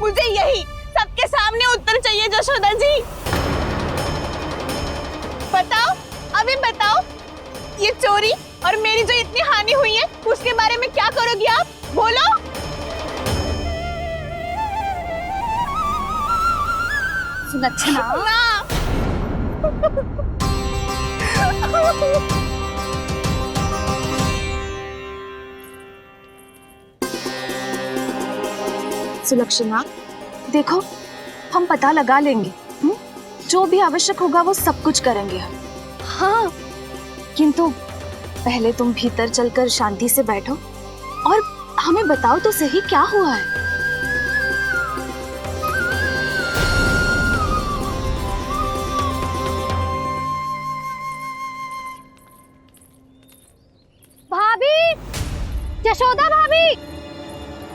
मुझे यही सबके सामने उत्तर चाहिए जशोदा जी। बताओ, अभी बताओ, ये चोरी और मेरी जो इतनी हानि हुई है उसके बारे में क्या करोगी आप? बोलो। सुलक्षणा, सुलक्षणा, देखो हम पता लगा लेंगे, जो भी आवश्यक होगा वो सब कुछ करेंगे हम। हाँ, किंतु पहले तुम भीतर चलकर शांति से बैठो और हमें बताओ तो सही क्या हुआ है। भाभी, यशोदा भाभी,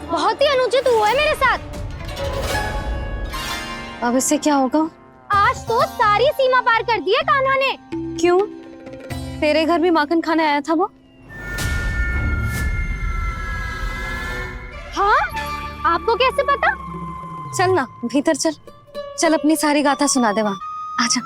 बहुत ही अनुचित हुआ है मेरे साथ। अब इससे क्या होगा? आज तो सारी सीमा पार कर दी है कान्हा ने। क्यों? तेरे घर भी माखन खाने आया था वो? हाँ, आपको कैसे पता? चल ना भीतर चल, चल अपनी सारी गाथा सुना दे वहां, आजा।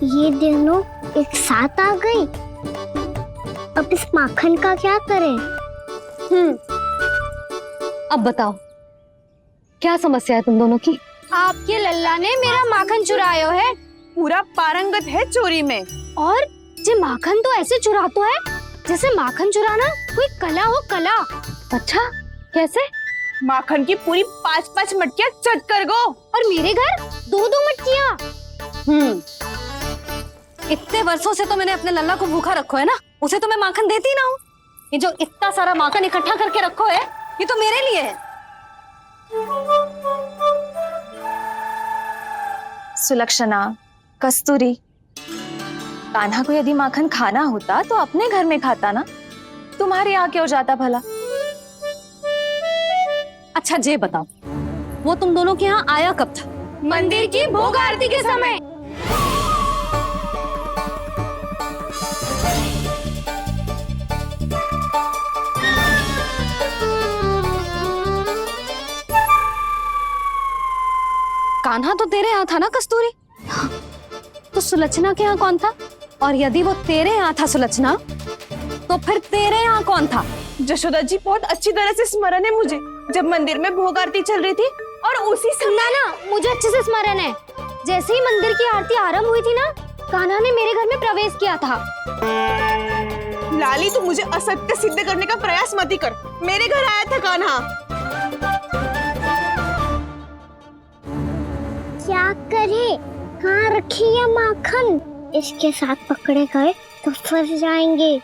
ये दोनों एक साथ आ गई। अब इस माखन का क्या करें? अब बताओ क्या समस्या है तुम दोनों की? आपके लल्ला ने मेरा माखन चुरायो है। पूरा पारंगत है चोरी में। और जे माखन तो ऐसे चुरातो है जैसे माखन चुराना कोई कला हो, कला। अच्छा, कैसे? माखन की पूरी 5-5 मटकियां चट कर गो। और मेरे घर 2-2 मटकियां। इतने वर्षों से तो मैंने अपने लल्ला को भूखा रखो है ना, उसे तो मैं माखन देती ना हूँ। ये जो इतना सारा माखन इकट्ठा करके रखो है, ये तो मेरे लिए है। सुलक्षणा, कस्तूरी, कान्हा को यदि माखन खाना होता तो अपने घर में खाता ना, तुम्हारे यहाँ क्यों जाता भला? अच्छा ये बताओ, वो तुम दोनों के यहाँ आया कब था? मंदिर की भोग आरती के समय। कान्हा तो तेरे यहाँ था ना कस्तूरी? तो सुलक्षणा के यहाँ कौन था? और यदि वो तेरे यहाँ था सुलक्षणा, तो फिर तेरे यहाँ कौन था? जशोदा जी, बहुत अच्छी तरह से स्मरण है मुझे, जब मंदिर में भोग आरती चल रही थी और उसी समय ना, मुझे अच्छे से स्मरण है। जैसे ही मंदिर की आरती आरंभ हुई थी ना, कान्हा ने मेरे घर में प्रवेश किया था। लाली, तू मुझे असत्य सिद्ध करने का प्रयास मत ही कर। मेरे घर आया था कान्हा। क्या करे? कहाँ रखी है माखन? इसके साथ पकड़े गए तो फंस जाएंगे।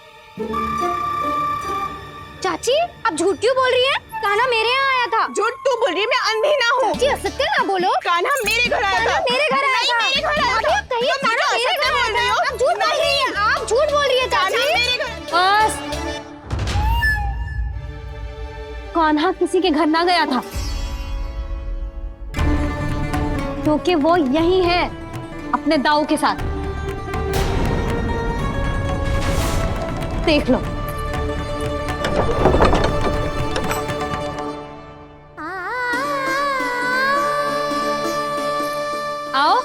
चाची, आप झूठ क्यों बोल रही हैं? कान्हा मेरे यहाँ आया था। झूठ तू बोल रही है? मैं अंधी ना हूँ। चाची, असत्य ना बोलो। कान्हा मेरे घर आया था। मेरे घर आया था। मेरे घर आया था। कहिए कान्हा मेरे घर आया था। आप झूठ बोल रही हैं। आप झूठ बोल रही हैं चाची। बस, कान्हा किसी के घर ना गया था, क्योंकि वो यही है अपने दाऊ के साथ। देख लो। आओ।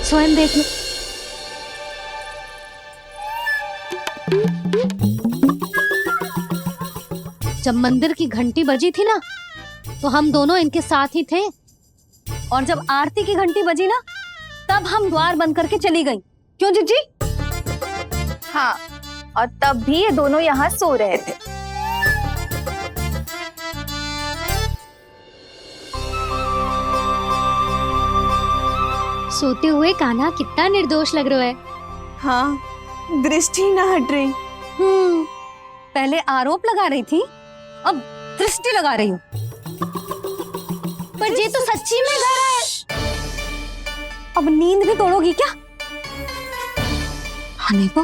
स्वयं देख लो। जब मंदिर की घंटी बजी थी ना, तो हम दोनों इनके साथ ही थे, और जब आरती की घंटी बजी ना, तब हम द्वार बंद करके चली गई। क्यों जीजी? हाँ, और तब भी ये दोनों यहाँ सो रहे थे। सोते हुए कान्हा कितना निर्दोष लग रहा है। हाँ, दृष्टि ना हट रही। पहले आरोप लगा रही थी, अब दृष्टि लगा रही हूँ। पर ये तो सच्ची में घर है। अब नींद भी तोड़ोगी क्या? खाने को।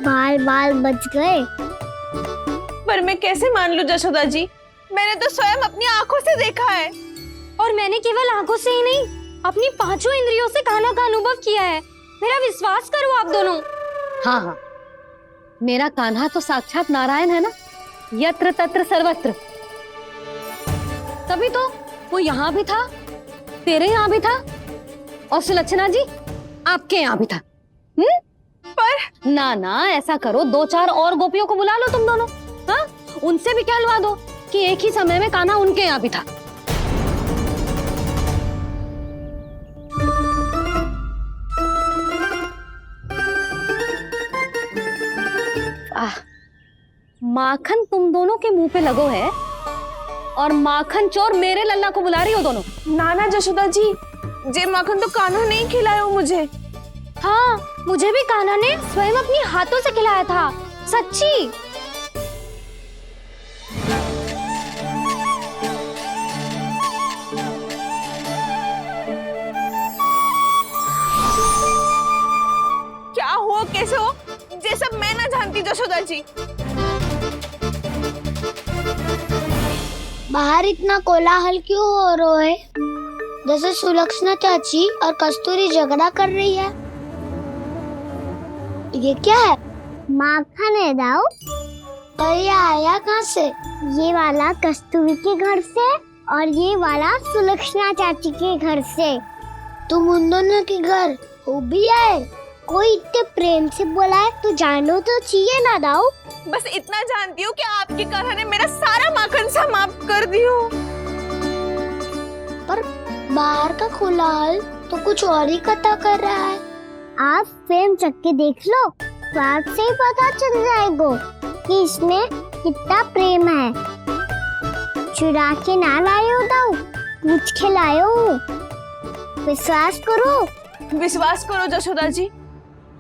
बाल बाल बच गए। पर मैं कैसे मान लूं जशोदा जी, मैंने तो स्वयं अपनी आंखों से देखा है। और मैंने केवल आंखों से ही नहीं, अपनी पांचों इंद्रियों से कान्हा का अनुभव किया है। मेरा विश्वास करो आप दोनों। हाँ हाँ, मेरा कान्हा तो साक्षात नारायण है ना, यत्र तत्र सर्वत्र। तभी तो वो यहाँ भी था, तेरे यहाँ भी था, और सुलक्षणा जी आपके यहाँ भी था। पर ना ना, ऐसा करो, 2-4 और गोपियों को बुला लो तुम दोनों। हाँ, उनसे भी कहलवा दो कि एक ही समय में कान्हा उनके यहाँ भी था। माखन तुम दोनों के मुंह पे लगो है, और माखन चोर मेरे लल्ला को बुला रही हो दोनों। नाना जशोदा जी, जे माखन तो कान्हा ने ही खिलाया मुझे। हाँ, मुझे भी कान्हा ने स्वयं अपनी हाथों से खिलाया था, सच्ची। क्या हो कैसे हो, ये सब मैं ना जानती जशोदा जी। बाहर इतना कोलाहल क्यों हो रहा है? जैसे सुलक्षणा चाची और कस्तूरी झगड़ा कर रही है। ये क्या है? माखन है दाऊ। और ये आया कहाँ से? ये वाला कस्तूरी के घर से और ये वाला सुलक्षणा चाची के घर से। तुम उन दोनों के घर हो भी आए? कोई इतने प्रेम से बोला है तो जानो तो चाहिए ना दाऊ। बस इतना जानती हूँ कि आपकी कान्हा ने मेरा सारा माखन समाप्त कर दियो। पर बाहर का कोलाहल तो कुछ और ही कथा कर रहा है। आप फिल्म चख के देख लो, तो आपसे ही पता चल जाएगा कि इसमें कितना प्रेम है। चुरा के ना लायो दाऊ, पूछ के लायो। विश्वास करो जशोदा जी,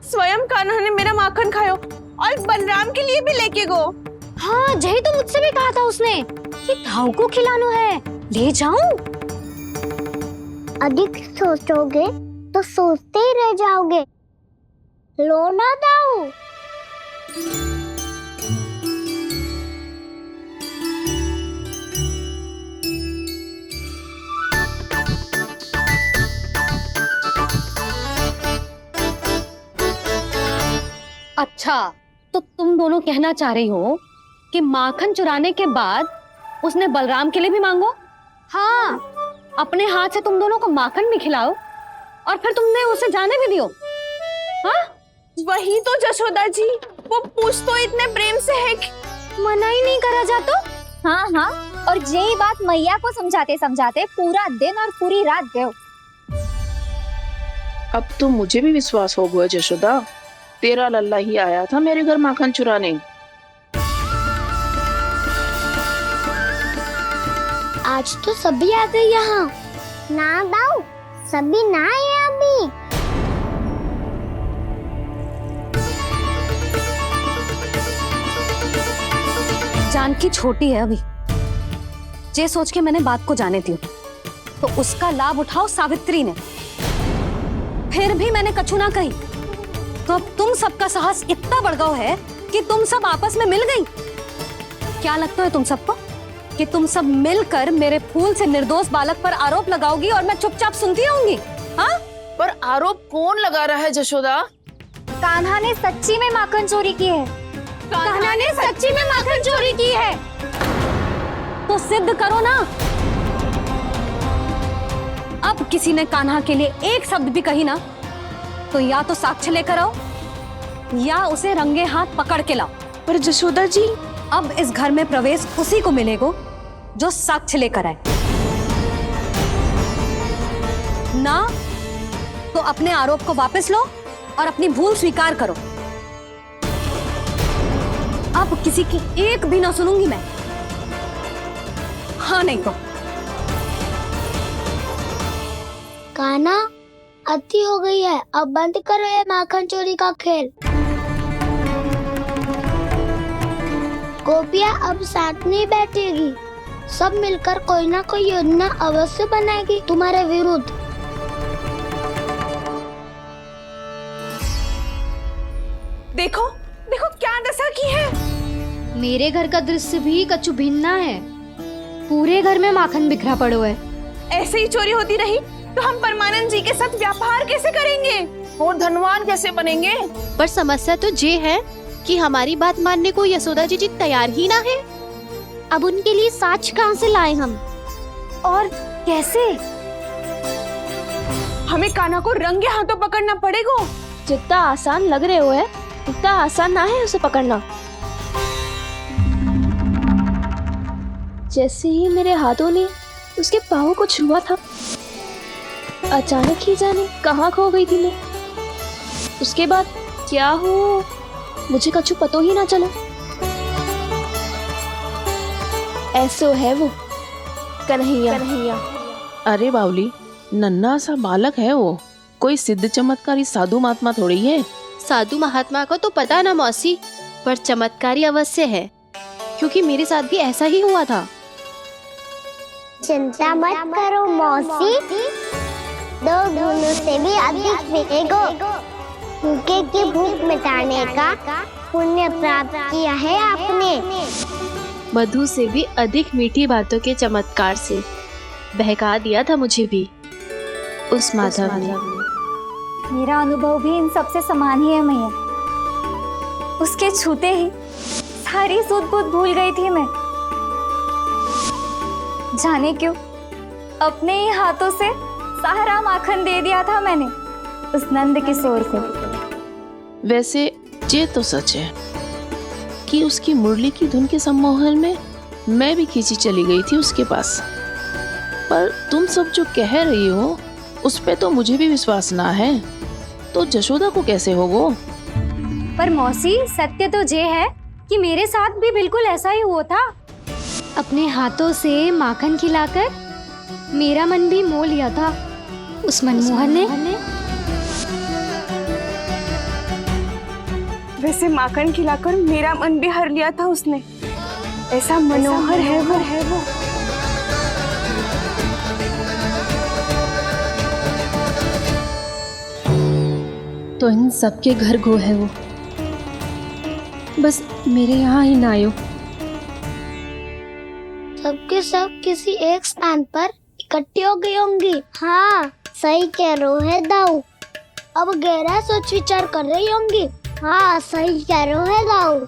स्वयं कान्हा ने मेरा माखन खायो और बलराम के लिए भी लेके गो। हाँ, यही तो मुझसे भी कहा था उसने कि दाऊ को खिलाना है, ले जाऊं। अधिक सोचोगे तो सोचते ही रह जाओगे। लो ना दाऊ। अच्छा, तो तुम दोनों कहना चाह रही हो कि माखन चुराने के बाद उसने बलराम के लिए भी मांगो? हाँ, अपने हाथ से तुम दोनों को माखन भी खिलाओ और फिर तुमने उसे जाने भी दियो। हाँ, वही तो जशोदा जी, वो पूछ तो इतने प्रेम से है कि मना ही नहीं करा जा तो। हाँ हाँ, और यही बात मैया को समझाते समझाते पूरा दिन और पूरी रात गए। अब तो मुझे भी विश्वास हो गया जशोदा, तेरा लल्ला ही आया था मेरे घर माखन चुराने। आज तो सभी आ गए यहाँ। ना दाऊ, सभी ना आए अभी। जानकी छोटी है अभी, ये सोच के मैंने बात को जाने दी, तो उसका लाभ उठाओ सावित्री ने। फिर भी मैंने कछु ना कही, तो अब तुम सबका साहस इतना बढ़ गया है कि तुम सब आपस में मिल गई। क्या लगता है तुम सबको कि तुम सब मिलकर मेरे फूल से निर्दोष बालक पर आरोप लगाओगी और मैं चुपचाप सुनती रहूंगी? हाँ, पर आरोप कौन लगा रहा है जशोदा? कान्हा ने सच्ची में माखन चोरी की है। कान्हा ने सच्ची में माखन चोरी की है। तो सिद्ध करो ना। अब किसी ने कान्हा के लिए एक शब्द भी कही ना, तो या तो साक्ष्य लेकर आओ या उसे रंगे हाथ पकड़ के लाओ। पर जशोदा जी, अब इस घर में प्रवेश उसी को मिलेगा जो साक्ष्य लेकर आए। ना तो अपने आरोप को वापस लो और अपनी भूल स्वीकार करो। अब किसी की एक भी ना सुनूंगी मैं। हाँ नहीं तो कान्हा, अति हो गई है, अब बंद करो ये माखन चोरी का खेल। गोपिया अब साथ नहीं बैठेगी, सब मिलकर कोई ना कोई योजना अवश्य बनाएगी तुम्हारे विरुद्ध। देखो देखो क्या दशा की है। मेरे घर का दृश्य भी कछु भिन्न है। पूरे घर में माखन बिखरा पड़ो है। ऐसे ही चोरी होती रही तो हम परमानंद जी के साथ व्यापार कैसे करेंगे और धनवान कैसे बनेंगे? पर समस्या तो ये है कि हमारी बात मानने को यशोदा जी तैयार ही ना है। अब उनके लिए साक्ष कहाँ से लाएं हम? और कैसे? हमें कान्हा को रंगे हाथों पकड़ना पड़ेगा। जितना आसान लग रहे हो है उतना आसान ना है उसे पकड़ना। जैसे ही मेरे हाथों ने उसके पाँव को छुआ था, अचानक ही जाने कहाँ खो गई थी मैं। उसके बाद क्या हो मुझे कछु पतो ही ना चला। ऐसो है वो कन्हैया। अरे बावली, नन्हा सा बालक है वो, कोई सिद्ध चमत्कारी साधु महात्मा थोड़ी है। साधु महात्मा को तो पता ना मौसी, पर चमत्कारी अवश्य है, क्योंकि मेरे साथ भी ऐसा ही हुआ था। चिंता मत करो मौसी, 2 गुणों से भी अधिक मिलेगा। भूखे की भूख मिटाने का पुण्य प्राप्त किया है आपने। मधु से भी अधिक मीठी बातों के चमत्कार से बहका दिया था मुझे भी उस माधव ने। मेरा अनुभव भी इन सबसे समान ही है मैया। उसके छूते ही सारी सूध बूध भूल गई थी मैं। जाने क्यों अपने ही हाथों से सारा माखन दे दिया था मैंने उस नंद किशोर को। वैसे ये तो सच है कि उसकी मुरली की धुन के सम्मोहन में मैं भी खींची चली गई थी उसके पास। पर तुम सब जो कह रही हो उस पे तो मुझे भी विश्वास ना है, तो जशोदा को कैसे होगो? पर मौसी सत्य तो ये है कि मेरे साथ भी बिल्कुल ऐसा ही हुआ था। अपने हाथों से माखन खिलाकर मेरा मन भी मोह लिया था उस मनमोहन ने। वैसे माखन खिलाकर मेरा मन भी हर लिया था उसने। ऐसा मनोहर है वो। तो इन सबके घर गो है वो, बस मेरे यहाँ ही ना आयो। सबके सब किसी एक स्थान पर इकट्ठी हो गई होंगी। हाँ सही कह रहे है दाऊ। अब गहरा सोच विचार कर रही होंगी। हाँ सही कह रहे है दाऊ।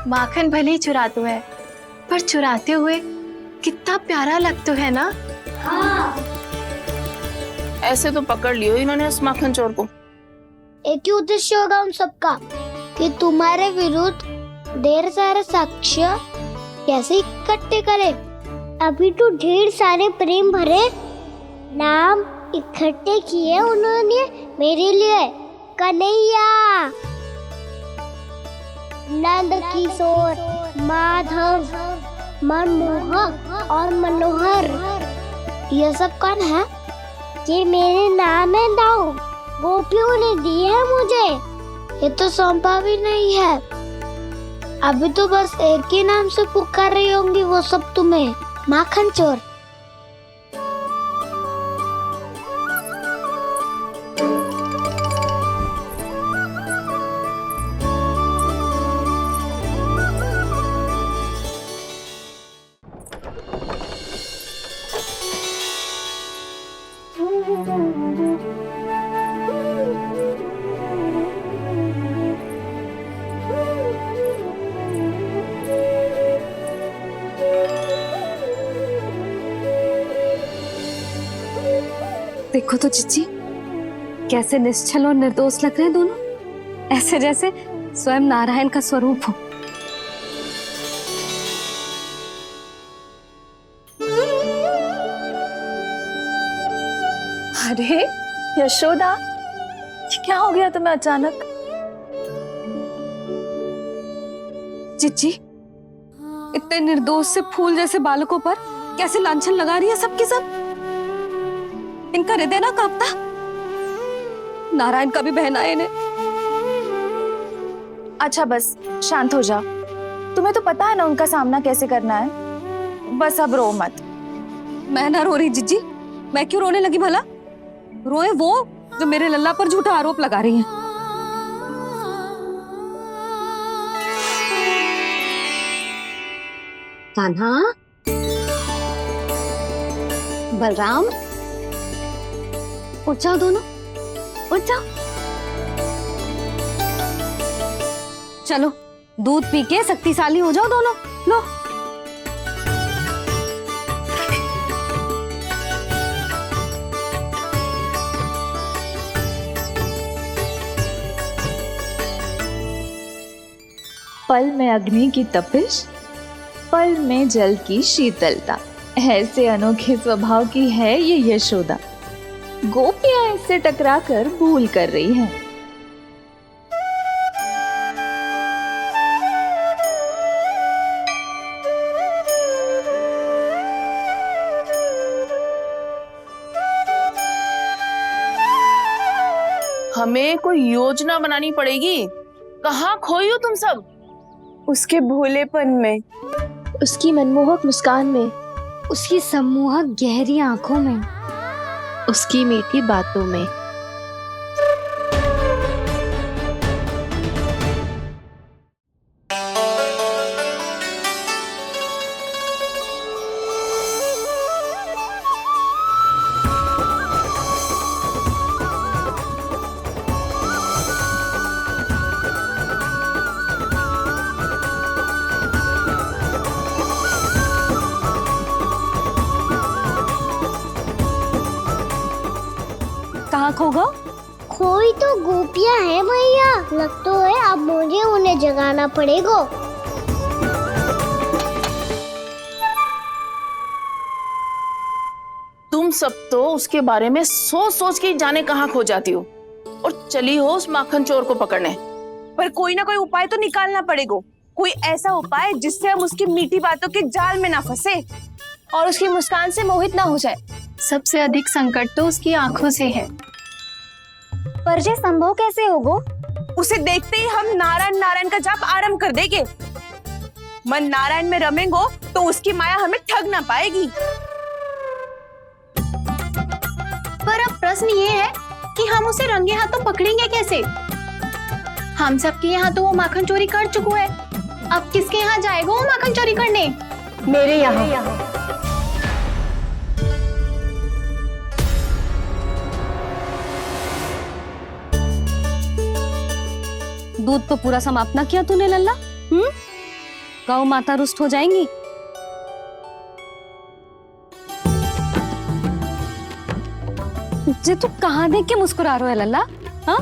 माखन भले ही चुराते है, पर चुराते हुए कितना प्यारा लगता है ना। हाँ ऐसे तो पकड़ लियो इन्होंने उस माखन चोर को। एक ही उद्देश्य होगा उन सबका कि तुम्हारे विरुद्ध ढेर सारे साक्ष्य कैसे इकट्ठे करे। अभी तो ढेर सारे प्रेम भरे नाम इकट्ठे किए उन्होंने मेरे लिए। कन्हैया, नंद किशोर, माधव, मनमोहक और मनोहर, ये सब कौन है? ये मेरे नाम है दाऊ। गोपियों ने दी है मुझे, ये तो सौंपा भी नहीं है। अभी तो बस एक ही नाम से पुकार रही होंगी वो सब तुम्हें, माखन चोर। देखो तो चिच्ची, कैसे निश्चल और निर्दोष लग रहे हैं दोनों, ऐसे जैसे स्वयं नारायण का स्वरूप हो। अरे यशोदा, ये क्या हो गया तुम्हें अचानक? चिच्ची, इतने निर्दोष से फूल जैसे बालकों पर कैसे लांछन लगा रही है सबके सब। इनका हृदय ना कांपता? नारायण का भी बहना है इन्हें। अच्छा बस शांत हो जा, तुम्हें तो पता है ना उनका सामना कैसे करना है। बस अब रो मत। मैं ना रो रही जिज्जी, मैं क्यों रोने लगी भला? रोए वो जो मेरे लल्ला पर झूठा आरोप लगा रही हैं। कान्हा, बलराम, उठ जाओ दोनों, उठ जाओ। चलो दूध पी के शक्तिशाली हो जाओ दोनों। लो पल में अग्नि की तपिश, पल में जल की शीतलता, ऐसे अनोखे स्वभाव की है ये यशोदा। गोपियां इससे टकराकर भूल कर रही हैं। हमें कोई योजना बनानी पड़ेगी। कहाँ खोई हो तुम सब? उसके भोलेपन में, उसकी मनमोहक मुस्कान में, उसकी सम्मोहक गहरी आंखों में, उसकी मीठी बातों में। कहाँ खो गो? कोई तो गोपियां हैं भैया, लगता है अब मुझे उन्हें जगाना पड़ेगा। तुम सब तो उसके बारे में सोच सोच के जाने कहाँ खो जाती हो और चली हो उस माखन चोर को पकड़ने। पर कोई ना कोई उपाय तो निकालना पड़ेगा, कोई ऐसा उपाय जिससे हम उसकी मीठी बातों के जाल में ना फंसे और उसकी मुस्कान से मोहित ना हो जाए। सबसे अधिक संकट तो उसकी आंखों से है। पर ये संभव कैसे होगा? उसे देखते ही हम नारायण नारायण का जाप आरंभ कर देंगे। मन नारायण में रमेंगो तो उसकी माया हमें ठग ना पाएगी। पर अब प्रश्न ये है कि हम उसे रंगे हाथों पकड़ेंगे कैसे? हम सबके यहाँ तो वो माखन चोरी कर चुका है, अब किसके यहाँ जाएगा वो माखन चोरी करने? मेरे यहाँ। दूध तो पूरा समाप्त ना किया तूने लल्ला। गौ माता रुष्ट हो जाएंगी। जे तू कहाँ देख के मुस्कुरा रहे है लल्ला? हाँ,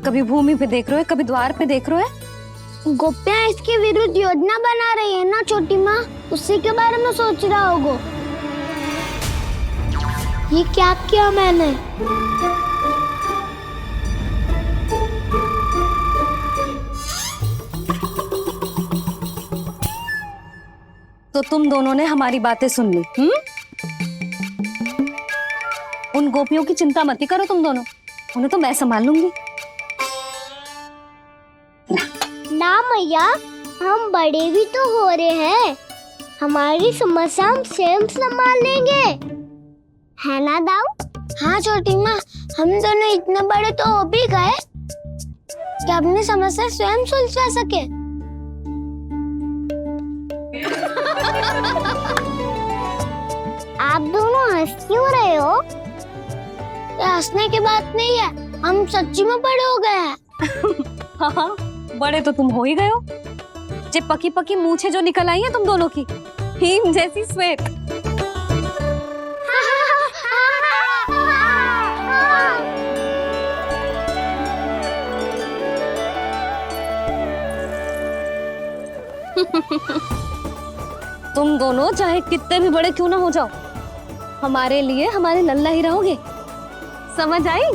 कभी भूमि पे देख रहे हो, कभी द्वार पे देख रहे हो। गोपियां इसके विरुद्ध योजना बना रही है ना छोटी माँ, उसी के बारे में सोच रहा होगा। ये क्या किया मैंने? तो तुम दोनों ने हमारी बातें सुन ली। उन गोपियों की चिंता मत करो तुम दोनों, उन्हें तो मैं संभाल लूंगी। ना मैया, हम बड़े भी तो हो रहे हैं, हमारी समस्या हम स्वयं संभाल लेंगे, है ना दाऊ? हाँ छोटी माँ, हम दोनों इतने बड़े तो हो भी गए कि अपनी समस्या स्वयं सुलझा सके। आप दोनों हंस क्यों रहे हो? ये हंसने की बात नहीं है, हम सच्ची में बड़े हो गए हैं। हाँ, बड़े तो तुम हो ही गए हो। जे पकी पकी मूछें जो निकल आई हैं तुम दोनों की, हिम जैसी श्वेत। तुम दोनों चाहे कितने भी बड़े क्यों ना हो जाओ, हमारे लिए हमारे लल्ला ही रहोगे, समझ आई?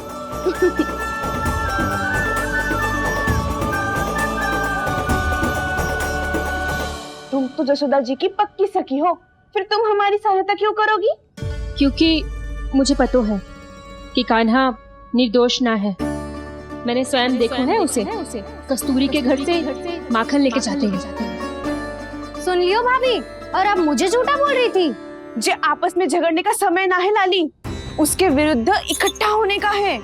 तुम तो जसोदा जी की पक्की सखी हो, फिर तुम हमारी सहायता क्यों करोगी? क्योंकि मुझे पता है कि कान्हा निर्दोष ना है। मैंने स्वयं देखा है उसे कस्तूरी के घर से माखन लेके जाते हैं। सुन लियो भाभी, और अब मुझे झूठा बोल रही थी। जे आपस में झगड़ने का समय ना है लाली, उसके विरुद्ध इकट्ठा होने का है।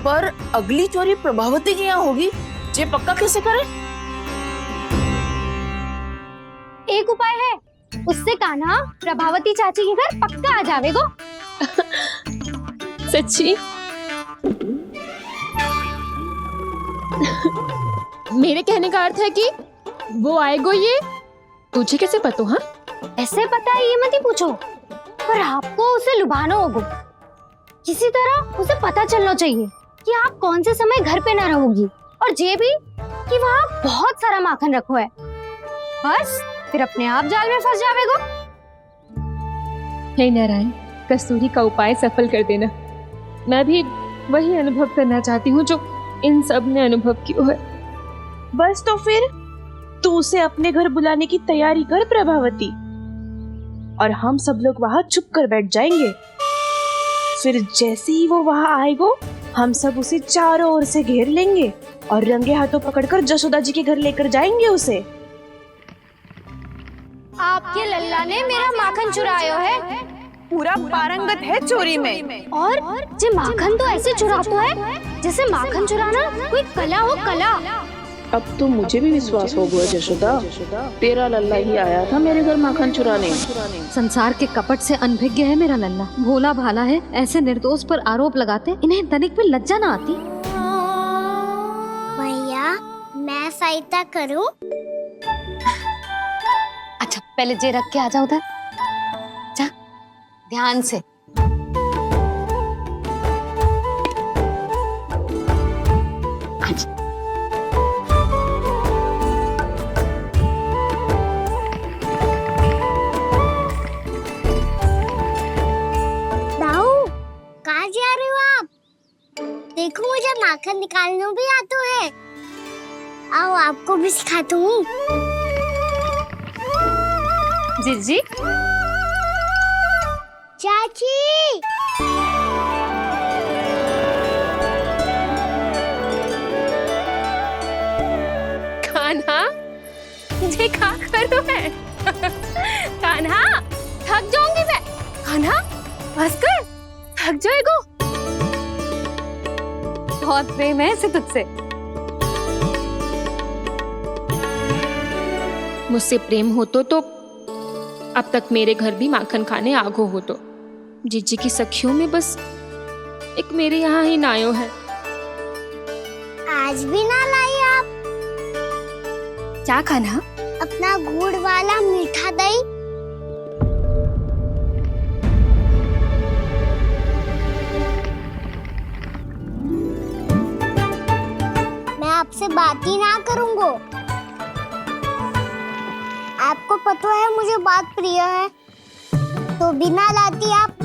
पर अगली चोरी प्रभावती की यहाँ होगी, जे पक्का कैसे करे? एक उपाय है, उससे कान्हा प्रभावती चाची के घर पक्का आ जावेगो। सच्ची? मेरे कहने का अर्थ है कि वो आएगो, ये तुझे कैसे पता? हाँ, ऐसे पता है ये मत ही पूछो, पर आपको उसे लुभाना होगा। किसी तरह उसे पता चलना चाहिए कि आप कौन से समय घर पे ना रहोगी, और ये भी कि वहाँ बहुत सारा माखन रखो है। बस फिर अपने आप जाल में फंस जावेगो। हे नारायण, कस्तूरी का उपाय सफल कर देना। मैं भी वही अनुभव करना चाहती हूँ जो इन सब ने अनुभव किया है। बस तो फिर तू उसे अपने घर बुलाने की तैयारी कर प्रभावती, और हम सब लोग वहाँ चुप कर बैठ जाएंगे। फिर जैसे ही वो वहाँ आएगो, हम सब उसे चारों ओर से घेर लेंगे और रंगे हाथों पकड़कर जसोदा जी के घर लेकर जाएंगे उसे। आपके लल्ला ने मेरा माखन चुरायो है, पूरा पारंगत है चोरी में। और जे माखन तो ऐसे चुरातो है जैसे माखन चुराना कोई कला हो, कला। अब तो मुझे भी विश्वास हो गया जशोदा, तेरा लल्ला ही आया था मेरे घर माखन चुराने। संसार के कपट से अनभिज्ञ है मेरा लल्ला, भोला भाला है। ऐसे निर्दोष पर आरोप लगाते इन्हें तनिक भी लज्जा ना आती। भैया मैं सहायता करूं? अच्छा पहले जे रख के आ जाओ उधर, जा ध्यान से। दाऊ, कहाँ जा रहे हो आप? देखो मुझे माखन निकालना भी आता है। आओ आपको भी सिखाता हूँ। जीजी, चाची, कान्हा, मुझे क्या करो है? कान्हा, थक जाऊंगी मैं। कान्हा, बस कर, थक जाएगो। बहुत प्रेम है इसे तुझसे। मुझसे प्रेम हो तो अब तक मेरे घर भी माखन खाने आगो हो। तो जीजी की सखियों में बस एक मेरे यहाँ ही नायो है। आज भी ना लाई आप? क्या खाना? अपना गुड़ वाला मीठा दही। मैं आपसे बात ही ना करूंगा। आपको पता है मुझे बात प्रिय है, तो बिना लाती आप।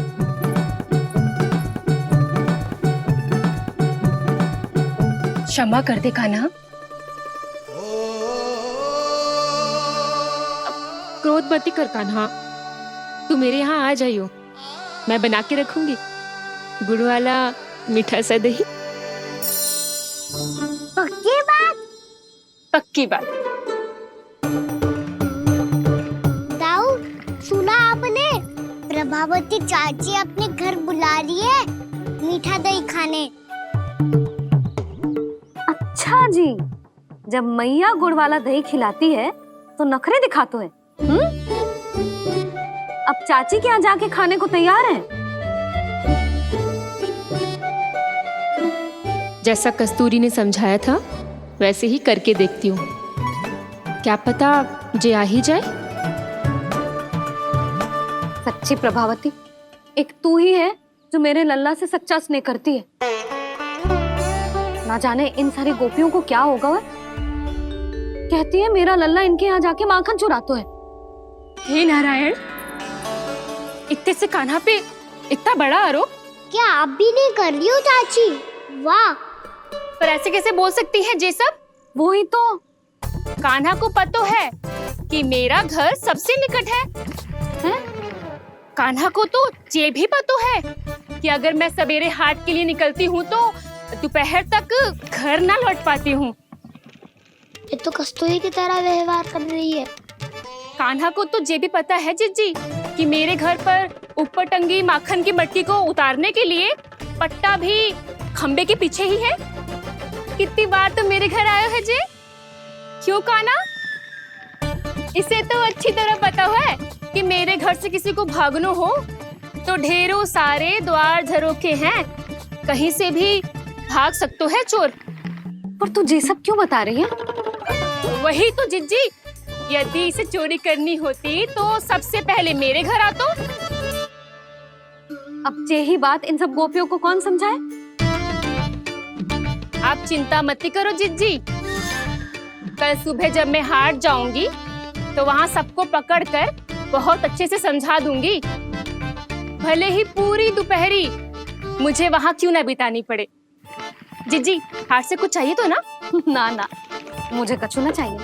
क्षमा कर दे कान्हा। क्रोध मत कर कान्हा, तू मेरे यहाँ आ जाइयो, मैं बना के रखूंगी गुड़ वाला मीठा सा दही। पक्की बात? पक्की बात। दाऊ, सुना आपने? प्रभावती चाची अपने घर बुला रही है मीठा दही खाने। अच्छा जी, जब मैया गुड़ वाला दही खिलाती है तो नखरे दिखाते हैं। अब चाची के यहाँ जाके खाने को तैयार हैं। जैसा कस्तूरी ने समझाया था वैसे ही करके देखती हूँ, क्या पता जे आ ही जाए। सच्ची प्रभावती, एक तू ही है जो मेरे लल्ला से सच्चा स्नेह करती है। ना जाने इन सारी गोपियों को क्या होगा। वह कहती है मेरा लल्ला इनके यहाँ जाके माखन चुराता है। हे नारायण, इतने से कान्हा पे इतना बड़ा आरोप? क्या आप भी नहीं कर रही हो चाची? वाह, पर ऐसे कैसे बोल सकती है जे सब? वो ही तो, कान्हा को पता है कि मेरा घर सबसे निकट है? कान्हा को तो ये भी पता है कि अगर मैं सवेरे हाट के लिए निकलती हूँ तो दोपहर तक घर ना लौट पाती हूँ। ये तो कस्तूरी की तरह व्यवहार कर रही है। कान्हा को तो ये भी पता है जिज्जी कि मेरे घर पर ऊपर टंगी माखन की मटकी को उतारने के लिए पट्टा भी खंबे के पीछे ही है। कितनी बार तो मेरे घर आयो है जी। क्यों कान्हा? इसे तो अच्छी तरह पता है कि मेरे घर से किसी को भागनो हो तो ढेरों सारे द्वार झरोखे हैं, कहीं से भी भाग सकते है चोर। पर तू ये सब क्यों बता रही है? वही तो जिज्जी, यदि इसे चोरी करनी होती तो सबसे पहले मेरे घर आतो। अब यही बात इन सब गोपियों को कौन समझाए? आप चिंता मत करो जिज्जी, कल सुबह जब मैं हाट जाऊंगी तो वहाँ सबको पकड़कर बहुत अच्छे से समझा दूंगी, भले ही पूरी दोपहरी मुझे वहाँ क्यों ना बितानी पड़े। जिज्जी, हाट से कुछ चाहिए तो ना? ना ना, मुझे कछु ना चाहिए।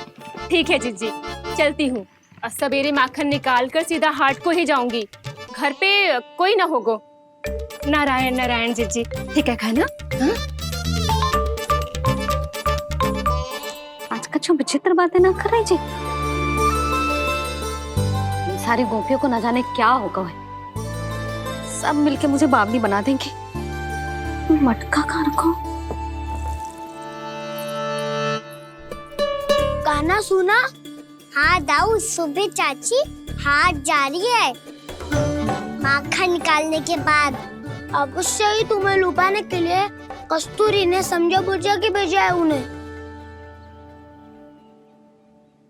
ठीक है जिज्जी, चलती हूँ। और सवेरे माखन निकाल कर सीधा हाट को ही जाऊंगी, घर पे कोई ना होगो। नारायण नारायण जिज्जी, ठीक है खाना? हाँ? आज कछु विचित्र बातें ना कर रही जी। सारी गोपियों को न जाने क्या होगा है, सब मिलके मुझे बावली बना देंगे। मटका कहाँ रखो? गाना सुना? हाँ दाऊ, सुबह चाची हाथ जा रही है माखन निकालने के बाद। अवश्य ही तुम्हें लुभाने के लिए कस्तूरी ने समझा बुझा के भेजा है उन्हें।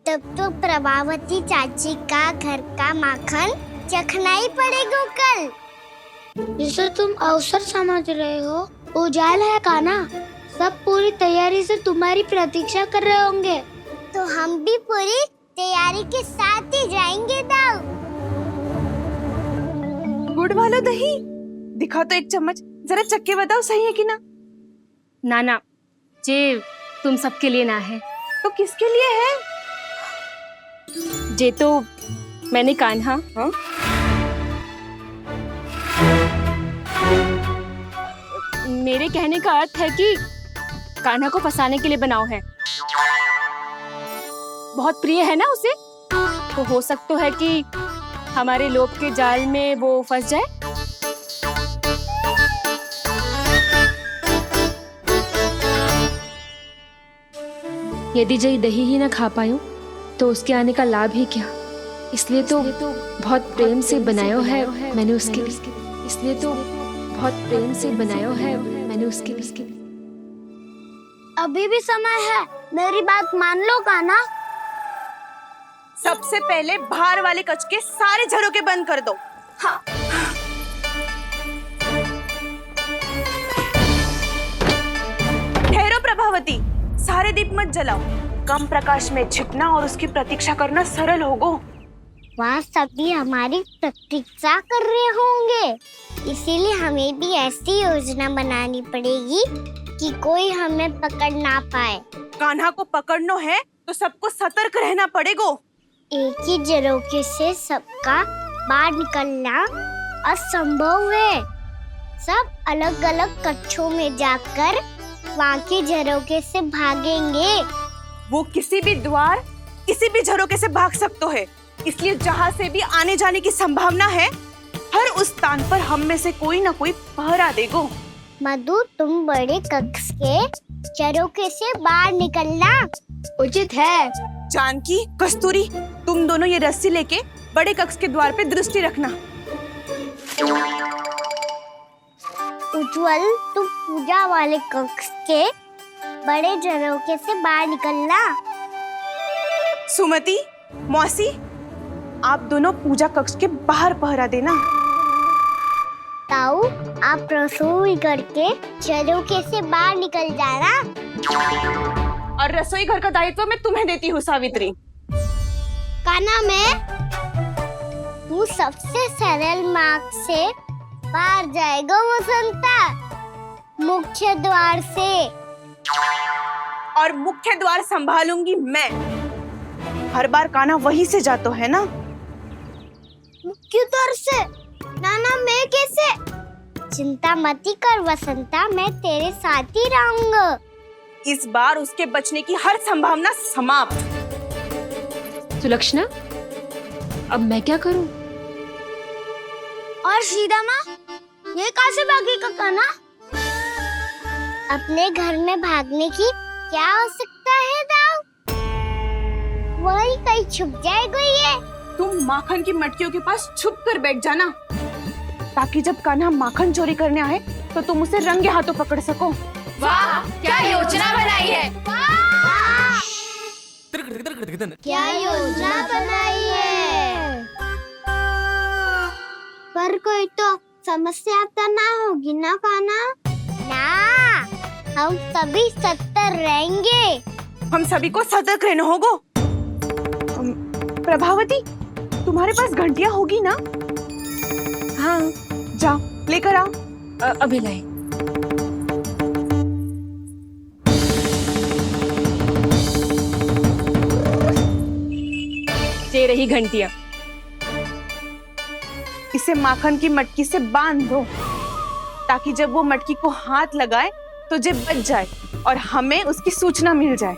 तब तो प्रभावती चाची का घर का माखन चखना ही पड़ेगा कल। जिसे तुम अवसर समझ रहे हो, उजाल है काना। सब पूरी तैयारी से तुम्हारी प्रतीक्षा कर रहे होंगे। तो हम भी पूरी तैयारी के साथ ही जाएंगे दाऊ। गुड़ वाला दही दिखा तो एक चम्मच, जरा चख के बताओ सही है कि ना। नाना, जे तुम सबके लिए ना है तो किसके लिए है? जे तो मैंने कान्हा, हाँ? मेरे कहने का अर्थ है कि कान्हा को फंसाने के लिए बनाओ है। बहुत प्रिय है ना उसे, तो हो सकता है कि हमारे लोभ के जाल में वो फंस जाए। यदि जय दही ही ना खा पायो तो उसके आने का लाभ ही क्या। इसलिए तो बहुत प्रेम से बनायो है मैंने उसके लिए। इसलिए तो बहुत प्रेम से बनायो है मैंने उसके लिए। अभी भी समय है, मेरी बात मान लो काना। सबसे पहले बाहर वाले कच के सारे झरोके बंद कर दो। हाँ। ठहरो प्रभावती, सारे दीप मत जलाओ। कम प्रकाश में छिपना और उसकी प्रतीक्षा करना सरल होगो। वहाँ सभी हमारी प्रतीक्षा कर रहे होंगे, इसीलिए हमें भी ऐसी योजना बनानी पड़ेगी कि कोई हमें पकड़ ना पाए। कान्हा को पकड़ना है तो सबको सतर्क रहना पड़ेगा। एक ही झरोखे से सबका बाहर निकलना असंभव है। सब अलग अलग कक्षों में जाकर वहाँ के झरोखे से भागेंगे। वो किसी भी द्वार, किसी भी झरोखे से भाग सकते है, इसलिए जहाँ से भी आने जाने की संभावना है, हर उस स्थान पर हम में से कोई ना कोई पहरा देगो। मधु, तुम बड़े कक्ष के झरोखे से बाहर निकलना उचित है। जानकी, कस्तूरी, तुम दोनों ये रस्सी लेके बड़े कक्ष के द्वार पे दृष्टि रखना। उज्जवल, तुम पूजा वाले कक्ष के बड़े झरोखे से बाहर निकलना। सुमति, मौसी, आप दोनों पूजा कक्ष के बाहर पहरा देना। ताऊ, आप रसोई करके झरोखे से बाहर निकल जाना। और रसोई घर का दायित्व मैं तुम्हें देती हूँ सावित्री। काना, मैं तू सबसे सरल मार्ग से बाहर जाएगा वसंता, मुख्य द्वार से। और मुख्य द्वार संभालूंगी मैं। हर बार कान्हा वहीं से जाता है ना। मुख्य द्वार से? नाना, मैं कैसे? चिंता मत ही कर वसंता, मैं तेरे साथ ही रहूंगा। इस बार उसके बचने की हर संभावना समाप्त। सुलक्षणा, अब मैं क्या करूं? और सीधा माँ, ये कहाँ से भागेगा कान्हा? अपने घर में भागने की क्या हो सकता है दाऊ? वही कहीं छुप जाएगा ये। तुम माखन की मटकियों के पास छुप कर बैठ जाना, ताकि जब कान्हा माखन चोरी करने आए तो तुम उसे रंगे हाथों पकड़ सको। वाह, क्या योजना बनाई है! क्या योजना बनाई है? पर कोई तो समस्या तो ना होगी ना कान्हा? ना, हम सभी सतर्क रहेंगे। हम सभी को सतर्क रहना होगा। प्रभावती, तुम्हारे पास घंटियां होगी ना? हाँ, जाओ लेकर आओ। अभी लाई। ये रही घंटियां। इसे माखन की मटकी से बांध दो, ताकि जब वो मटकी को हाथ लगाए तो जे बच जाए और हमें उसकी सूचना मिल जाए।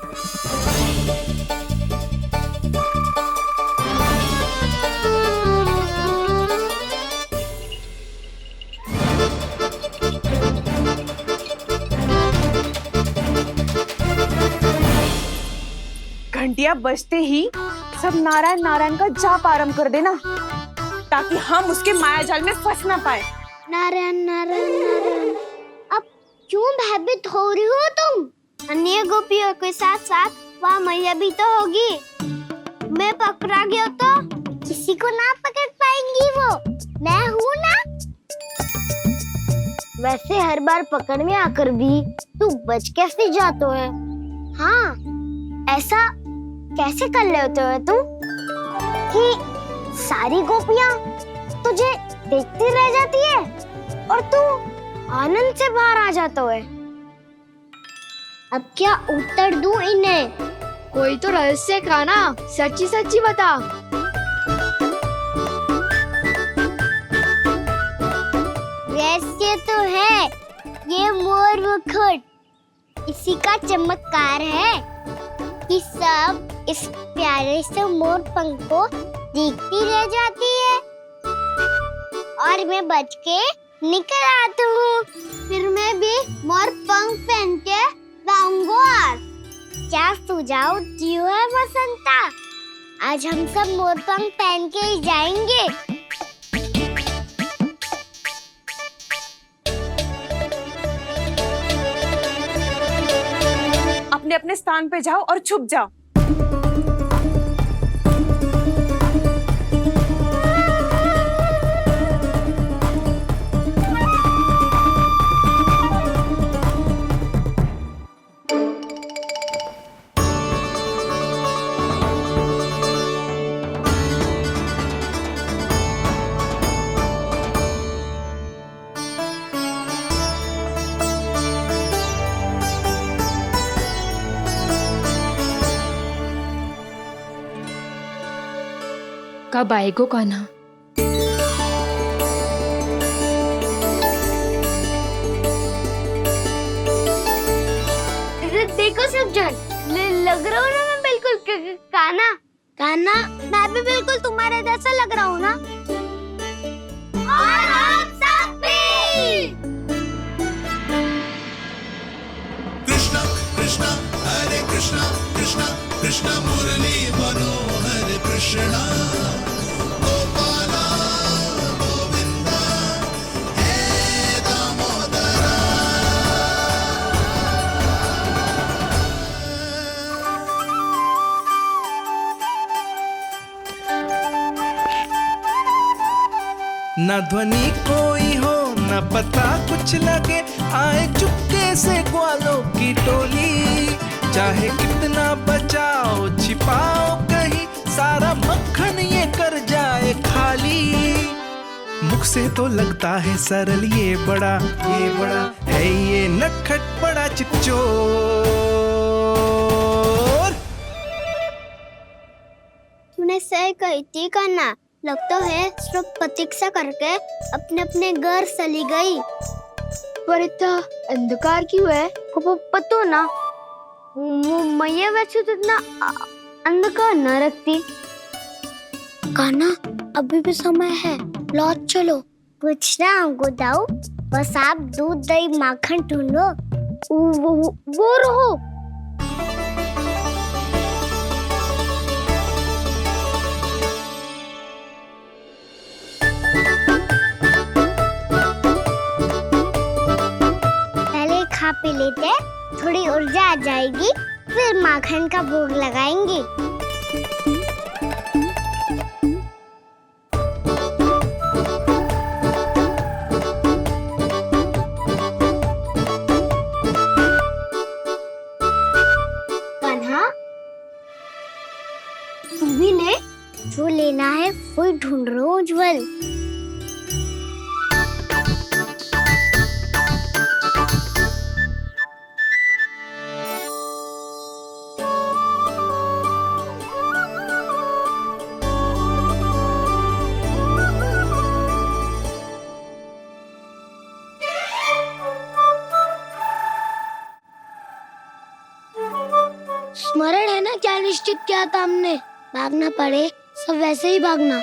घंटियां बजते ही सब नारायण नारायण का जाप आरंभ कर देना, ताकि हम उसके मायाजाल में फंस ना पाए। नारायण नारायण नारायण। अब क्यों भयभीत हो रही हो तुम? अन्य गोपियों के साथ साथ वहाँ मैया भी तो होगी। मैं पकड़ा गया तो किसी को ना पकड़ पाएंगी वो, मैं हूँ ना। वैसे हर बार पकड़ में आकर भी तू बच कैसे जाता है? हाँ, ऐसा कैसे कर लेते हो तुम कि सारी गोपियाँ तुझे देखती रह जाती है और तू आनंद से बाहर आ जाता है? अब क्या उत्तर दूं इन्हें? कोई तो रहस्य कान्हा, सच्ची सच्ची बता। रहस्य तो है, ये मोर मुकुट इसी का चमत्कार है कि सब इस प्यारे से मोर पंख को देखती रह जाती है और मैं बच के निकल आता हूँ। फिर मैं भी मोर पंख पहन के गाऊंगा। क्या सुझाव दियो है वसंता? आज हम सब मोर पंख पहन के ही जाएंगे। अपने अपने स्थान पे जाओ और छुप जाओ। कब आएगो कान्हा? देखो सब जन, लग रहा हूँ ना मैं बिल्कुल कान्हा? कान्हा, मैं भी बिल्कुल तुम्हारे जैसा लग रहा हूँ ना? और हम सब भी। कृष्णा कृष्णा हरे कृष्णा कृष्णा कृष्णा मुरली मनोहर कृष्णा गोपाला गोविंदा हे दामोदरा। न ध्वनि कोई हो न पता कुछ लगे, आए चुपके से ग्वालों की टोली। चाहे कितना बचाओ छिपाओ कहीं, सारा मक्खन ये कर जाए खाली। मुख से तो लगता है सरल, ये बड़ा है ये नटखट बड़ा चिपचोर। तूने सही कही थी कान्हा, लगता है सब प्रतीक्षा करके अपने अपने घर चली गई। पर इतना अंधकार क्यों है? पतो ना, मैया वैसे तो इतना अंधकार न रखती। कान्हा, अभी भी समय है, लौट चलो। कुछ ना हमको दाऊ, बस आप दूध दही माखन ढूंढो। वो रहो। पहले खा पी लेते, थोड़ी ऊर्जा आ जाएगी, फिर माखन का भोग लगाएंगे। कान्हा, तू भी ले, जो लेना है वो ढूंढ रहा हूँ उज्जवल। स्मरण है ना क्या निश्चित किया था हमने? भागना पड़े सब वैसे ही भागना।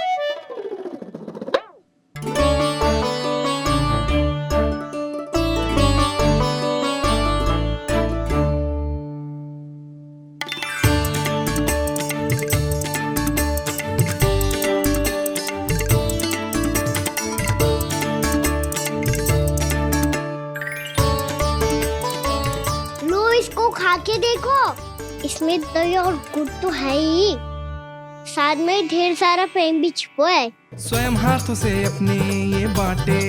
लो, इसको खा के देखो, इसमें दही और गुड़ तो है ही, साथ में ढेर सारा प्रेम भी छिपा है। स्वयं हाथों से अपने ये बांटे,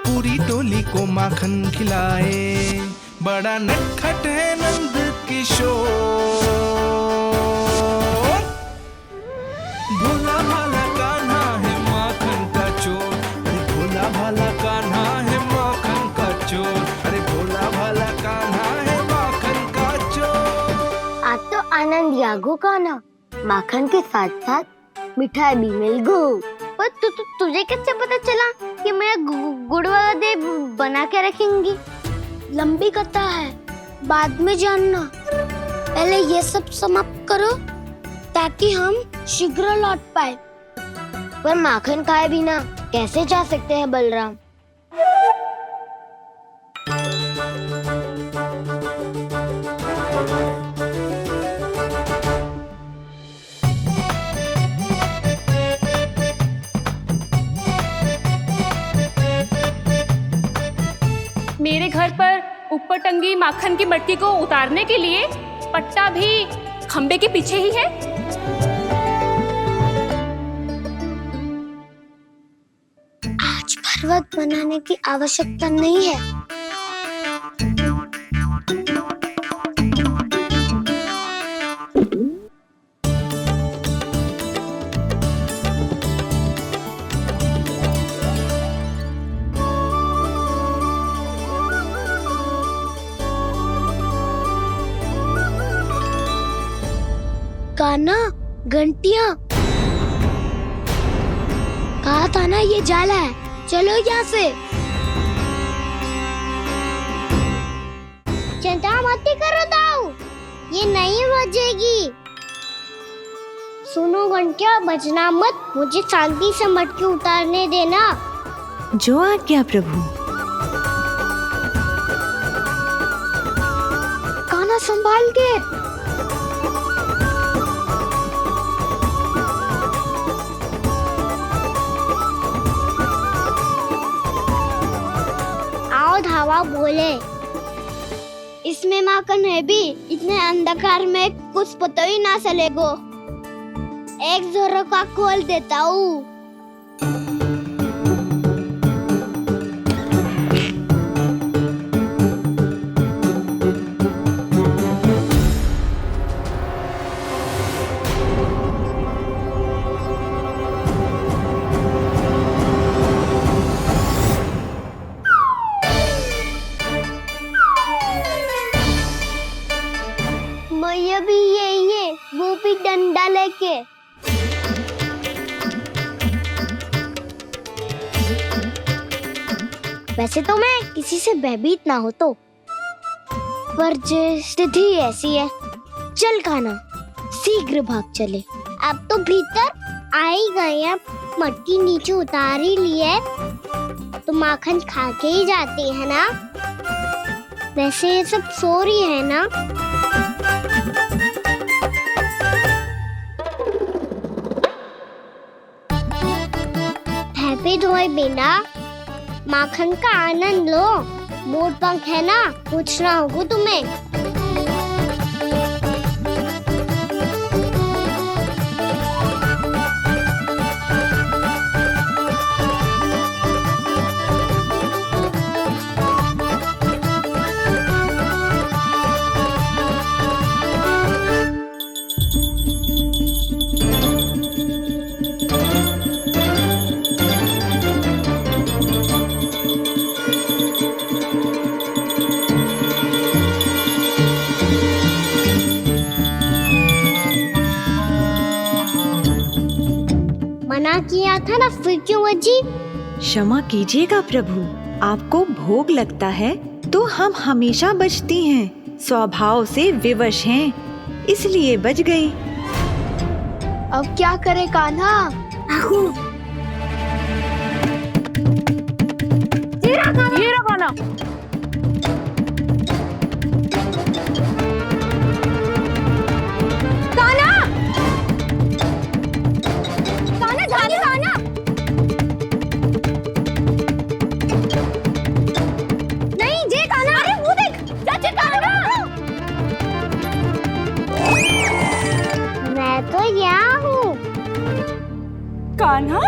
पूरी टोली को माखन खिलाए, बड़ा नटखट है नंद किशोर। भोला भाला कान्हा है माखन का चोर, अरे भोला भाला कान्हा है माखन का चोर, अरे भोला भाला कान्हा है माखन का चोर। आज तो आनंद यागो कान्हा, माखन के साथ साथ मिठाई भी मिल गई। पर तुझे कैसे पता चला कि मैं गुड़ वाला दे बना के रखेंगी? लंबी कथा है, बाद में जानना। पहले ये सब समाप्त करो ताकि हम शीघ्र लौट पाए। पर माखन खाए बिना कैसे जा सकते हैं बलराम? मेरे घर पर ऊपर टंगी माखन की मटकी को उतारने के लिए पट्टा भी खंबे के पीछे ही है। आज पर्वत बनाने की आवश्यकता नहीं है। कान्हा, घंटियां, कहा था ना ये जाला है, चलो यहाँ से। चिंता मत करो दाऊ, ये नहीं बजेगी। सुनो घंटिया, बजना मत, मुझे शांति से मटकी उतारने देना। जो आज्ञा प्रभु। कान्हा संभाल के। धावा बोले, इसमें माखन है भी, इतने अंधकार में कुछ पता ही ना चलेगो। एक जोरों का खोल देता हूँ। मैया भी यही है, वो भी डंडा लेके। वैसे तो मैं किसी से भयभीत ना हो तो, पर जे स्थिति ऐसी है, चल कान्हा शीघ्र भाग चले। अब तो भीतर आ ही गए हैं, मटकी नीचे उतार ही ली है तो माखन खा के ही जाते हैं ना। वैसे ये सब सो रही है ना। हैप्पी धोए बिना माखन का आनंद लो। मोर पंख है ना, पूछना होगा तुम्हें। मना किया था ना, फिर क्यों अजी? क्षमा कीजिएगा प्रभु, आपको भोग लगता है तो हम हमेशा बचती हैं, स्वभाव से विवश हैं, इसलिए बच गई। अब क्या करे कान्हा? ये रहा कान्हा। मैं तो यहाँ हूँ। कान्हा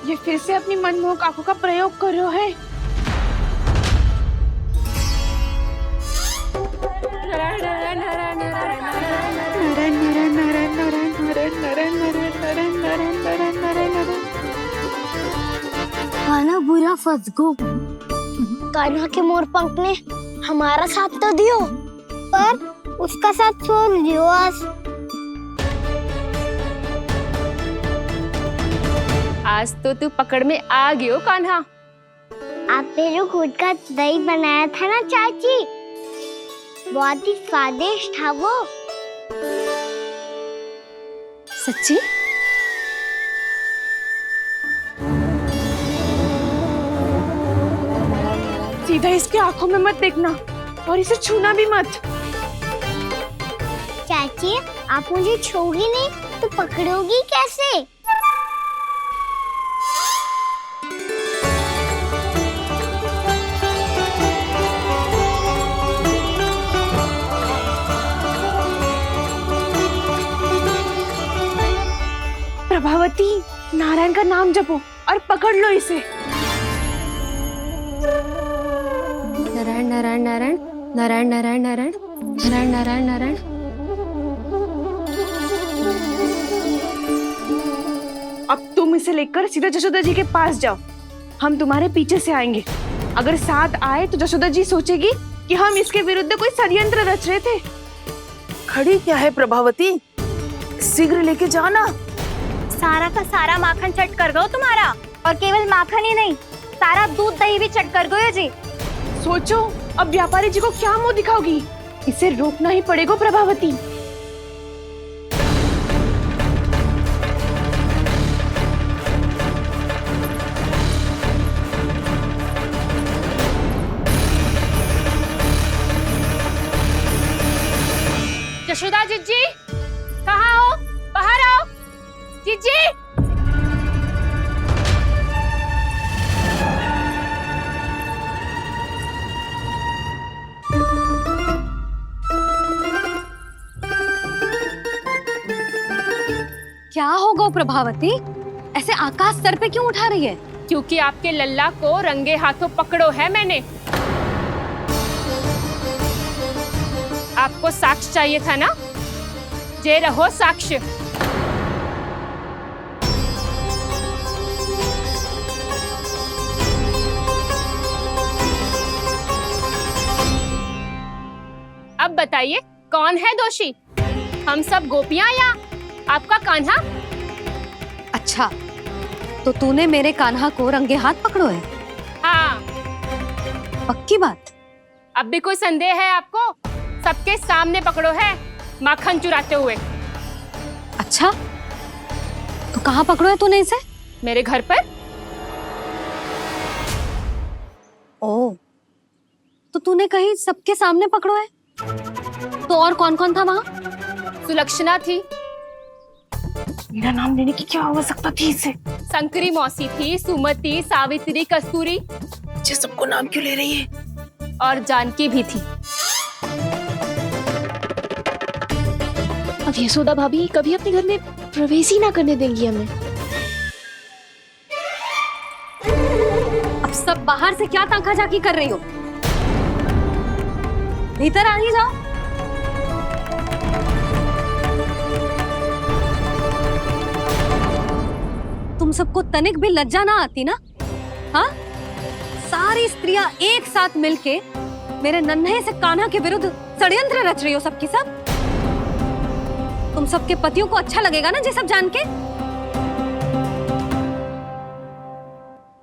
ये फिर से अपनी मनमोहक आंखों का प्रयोग कर रहे है। कान्हा बुरा फंस गो। कान्हा के मोर पंख ने हमारा साथ तो दियो, पर उसका साथ छोड़ दियो आज तो तू पकड़ में आ गयो कान्हा। आपने जो खुद का दही बनाया था ना चाची, बहुत ही स्वादिष्ट था वो। सच्ची? सीधा इसके आंखों में मत देखना और इसे छूना भी मत। चाची आप मुझे छोगी नहीं तो पकड़ोगी कैसे? प्रभावती, नारायण का नाम जपो और पकड़ लो इसे। नारायण नारायण नारायण नारायण नारायण नारायण नारायण नारायण नारायण। अब तुम इसे लेकर सीधा जशोदा जी के पास जाओ, हम तुम्हारे पीछे से आएंगे। अगर साथ आए तो जशोदा जी सोचेगी कि हम इसके विरुद्ध कोई षड्यंत्र रच रहे थे। खड़ी क्या है प्रभावती, शीघ्र लेके जाना। सारा का सारा माखन चट कर गयो तुम्हारा, और केवल माखन ही नहीं, सारा दूध दही भी चट कर गयो जी। सोचो अब व्यापारी जी को क्या मुंह दिखाओगी, इसे रोकना ही पड़ेगा प्रभावती। यशोदा जीजी, कहाँ हो? बाहर आओ जीजी। को प्रभावती, ऐसे आकाश सर पे क्यों उठा रही है? क्योंकि आपके लल्ला को रंगे हाथों पकड़ो है मैंने। आपको साक्ष्य चाहिए था ना, जे रहो साक्ष्य। अब बताइए कौन है दोषी, हम सब गोपियां या आपका कान्हा? अच्छा, तो तूने मेरे कान्हा को रंगे हाथ पकड़ो है? हाँ। पक्की बात? अब भी कोई संदेह है आपको? सबके सामने पकड़ो है माखन चुराते हुए। अच्छा, तो कहाँ पकड़ो है तूने इसे? मेरे घर पर। ओ, तो तूने कहीं सबके सामने पकड़ो है? तो और कौन कौन था वहाँ? सुलक्षणा थी। मेरा नाम लेने की क्या आवश्यकता थी इसे? संकरी मौसी थी, सुमति, सावित्री, कस्तूरी। ये सबको नाम क्यों ले रही है? और जानकी भी थी। अब यशोदा भाभी कभी अपने घर में प्रवेश ही ना करने देंगी हमें। अब सब बाहर से क्या ताका झाकी कर रही हो? भीतर आ ही जाओ। तुम सबको तनिक भी लज्जा ना आती ना? हाँ, सारी स्त्रियां एक साथ मिलके मेरे नन्हे से कान्हा के विरुद्ध षड्यंत्र रच रही हो सबकी सब। तुम सबके पतियों को अच्छा लगेगा ना ये सब जान के?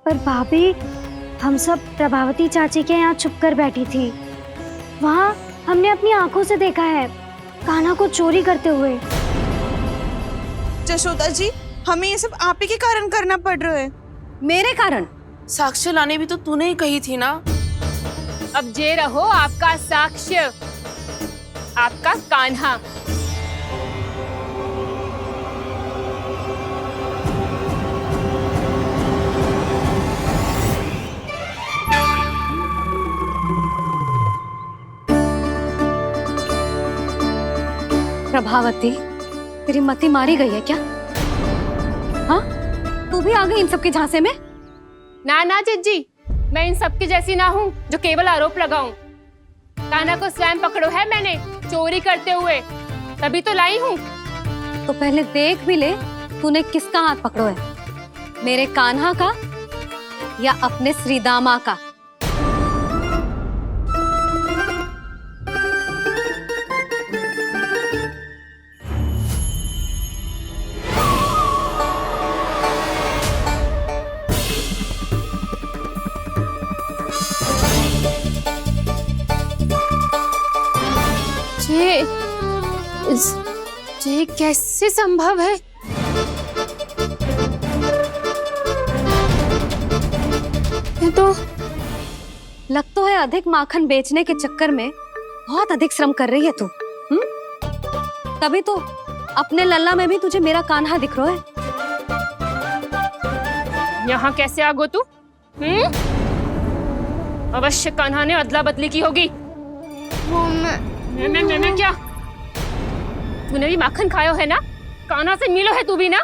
पर भाभी, हम सब प्रभावती चाची के यहाँ छुप कर बैठी थी। वहाँ हमने अपनी आंखों से देखा है कान्हा को चोरी करते हुए। यशोदा जी, हमें ये सब आप ही के कारण करना पड़ रहा है। मेरे कारण? साक्ष्य लाने भी तो तूने ही कही थी ना। अब जे रहो आपका साक्ष्य, आपका कान्हा। प्रभावती, तेरी मति मारी गई है क्या? हाँ, तू भी आ गई इन सबके झांसे में? ना ना जिज्जी, मैं इन सबकी जैसी ना हूँ जो केवल आरोप लगाऊं। कान्हा को स्वयं पकड़ो है मैंने चोरी करते हुए, तभी तो लाई हूँ। तो पहले देख भी ले तूने किसका हाथ पकड़ो है, मेरे कान्हा का या अपने श्रीदामा का? ये कैसे संभव है? ये तो लग तो है अधिक माखन बेचने के चक्कर में बहुत अधिक श्रम कर रही है तू। तभी तो अपने लल्ला में भी तुझे मेरा कान्हा दिख रहा है। यहाँ कैसे आ गो तू? अवश्य कान्हा ने अदला बदली की होगी। मैं क्या? तूने भी माखन खायो है ना? कान्हा से मिलो है तू भी ना?